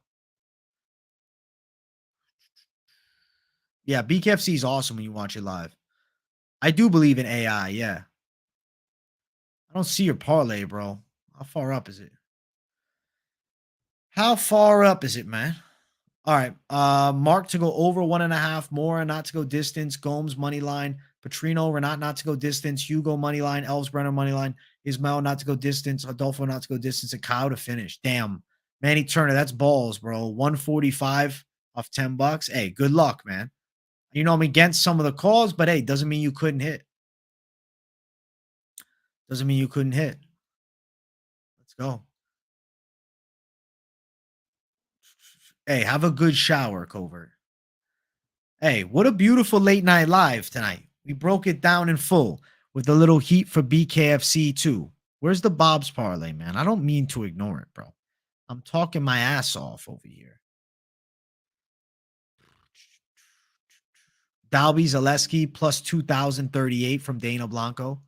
Speaker 1: Yeah, BKFC is awesome when you watch it live. I do believe in AI, yeah. I don't see your parlay, bro. How far up is it? How far up is it, man? All right. Marc to go over 1.5, Moura not to go distance, Gomes money line, Petrino, Renat not to go distance, Hugo money line, Elves Brener money line, Ismael not to go distance, Adolfo not to go distance, and Kyle to finish. Damn. Manny Turner, that's balls, bro. 145 off $10. Hey, good luck, man. You know I'm against some of the calls, but hey, doesn't mean you couldn't hit. Doesn't mean you couldn't hit. Let's go. Hey, have a good shower, Covert. Hey, what a beautiful late night live tonight. We broke it down in full with a little heat for BKFC too. Where's the Bob's parlay, man? I don't mean to ignore it, bro. I'm talking my ass off over here. Dalby Zaleski plus 2,038 from Dana Blanco.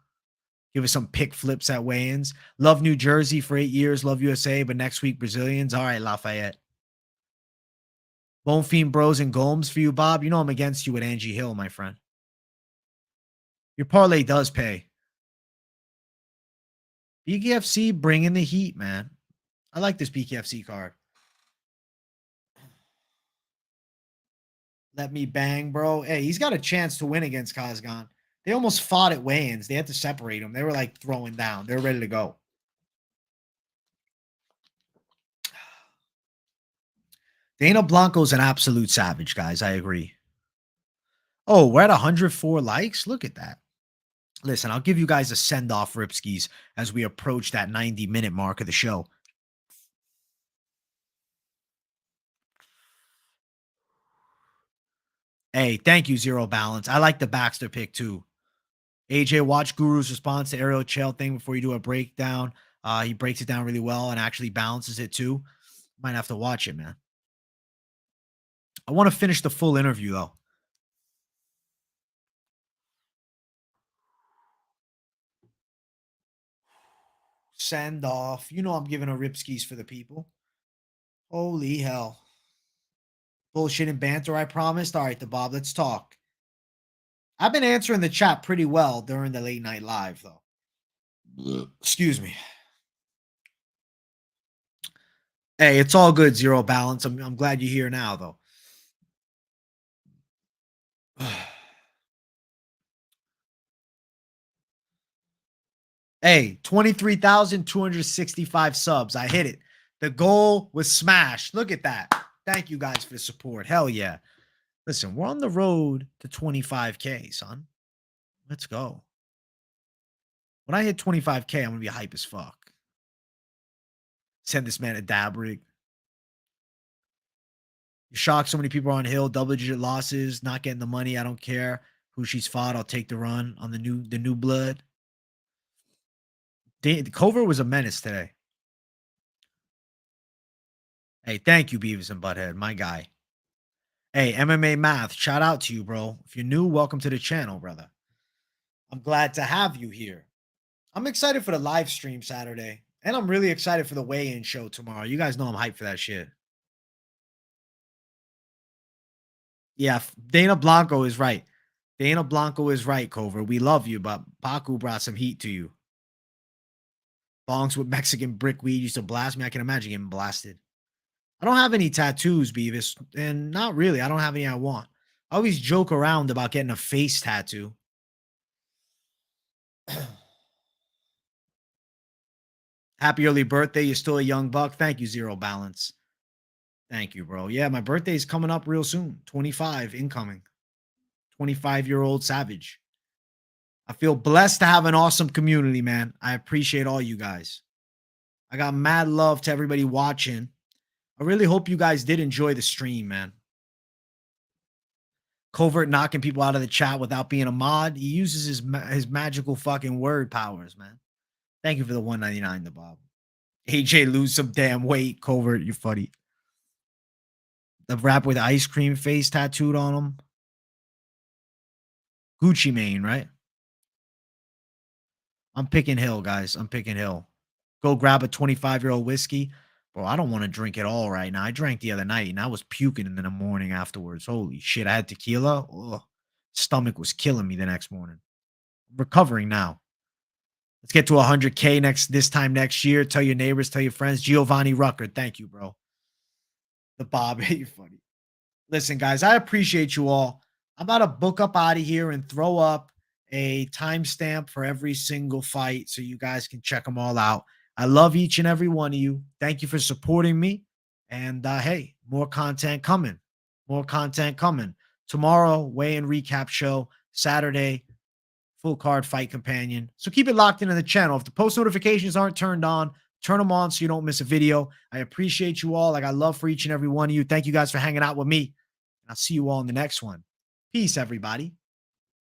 Speaker 1: Give us some pick flips at weigh-ins. Love New Jersey for 8 years. Love USA, but next week Brazilians. All right, Lafayette. Bonfim Bros and Gomes for you, Bob. You know I'm against you with Angie Hill, my friend. Your parlay does pay. BKFC bringing the heat, man. I like this BKFC card. Let me bang, bro. Hey, he's got a chance to win against Kazgan. They almost fought at weigh-ins. They had to separate them. They were like throwing down. They were ready to go. Dana Blanco's an absolute savage, guys. I agree. Oh, we're at 104 likes. Look at that. Listen, I'll give you guys a send-off, Ripskis, as we approach that 90-minute mark of the show. Hey, thank you, Zero Balance. I like the Baxter pick, too. AJ, watch Guru's response to Ariel Chael thing before you do a breakdown. He breaks it down really well and actually balances it, too. Might have to watch it, man. I want to finish the full interview, though. Send off. You know I'm giving a Ripskis for the people. Holy hell. Bullshit and banter, I promised. All right, the Bob, let's talk. I've been answering the chat pretty well during the late night live, though. Excuse me. Hey, it's all good, Zero Balance. I'm glad you're here now, though. Hey, 23,265 subs. I hit it. The goal was smashed. Look at that. Thank you guys for the support. Hell yeah. Listen, we're on the road to 25K, son. Let's go. When I hit 25K, I'm going to be hype as fuck. Send this man a dab rig. You're shocked so many people are on Hill, double digit losses, not getting the money. I don't care who she's fought. I'll take the run on the new blood. Cover was a menace today. Hey, thank you, Beavis and Butthead, my guy. Hey, MMA Math, shout out to you, bro. If you're new, welcome to the channel, brother. I'm glad to have you here. I'm excited for the live stream Saturday, and I'm really excited for the weigh-in show tomorrow. You guys know I'm hyped for that shit. Yeah, Dana Blanco is right. Dana Blanco is right, Cover. We love you, but Baku brought some heat to you. Bongs with Mexican brick weed used to blast me. I can imagine getting blasted. I don't have any tattoos, Beavis, and not really. I don't have any I want. I always joke around about getting a face tattoo. Happy early birthday. You're still a young buck. Thank you, Zero Balance. Thank you, bro. Yeah, my birthday is coming up real soon. 25 incoming. 25-year-old savage. I feel blessed to have an awesome community, man. I appreciate all you guys. I got mad love to everybody watching. I really hope you guys did enjoy the stream, man. Covert knocking people out of the chat without being a mod. He uses his magical fucking word powers, man. Thank you for the 199, the Bob. AJ lose some damn weight. Covert, you're funny. The rap with ice cream face tattooed on him. Gucci Mane, right? I'm picking Hill, guys. I'm picking Hill. Go grab a 25-year-old whiskey. Bro, I don't want to drink at all right now. I drank the other night and I was puking in the morning afterwards. Holy shit. I had tequila. Ugh. Stomach was killing me the next morning. I'm recovering now. Let's get to 100K this time next year. Tell your neighbors, tell your friends. Giovanni Rucker. Thank you, bro. The Bob. You're funny. Listen, guys, I appreciate you all. I'm about to book up out of here and throw up a timestamp for every single fight so you guys can check them all out. I love each and every one of you. Thank you for supporting me. And hey, more content coming. More content coming. Tomorrow, weigh-in recap show. Saturday, full card fight companion. So keep it locked into the channel. If the post notifications aren't turned on, turn them on so you don't miss a video. I appreciate you all. I got love for each and every one of you. Thank you guys for hanging out with me. I'll see you all in the next one. Peace, everybody.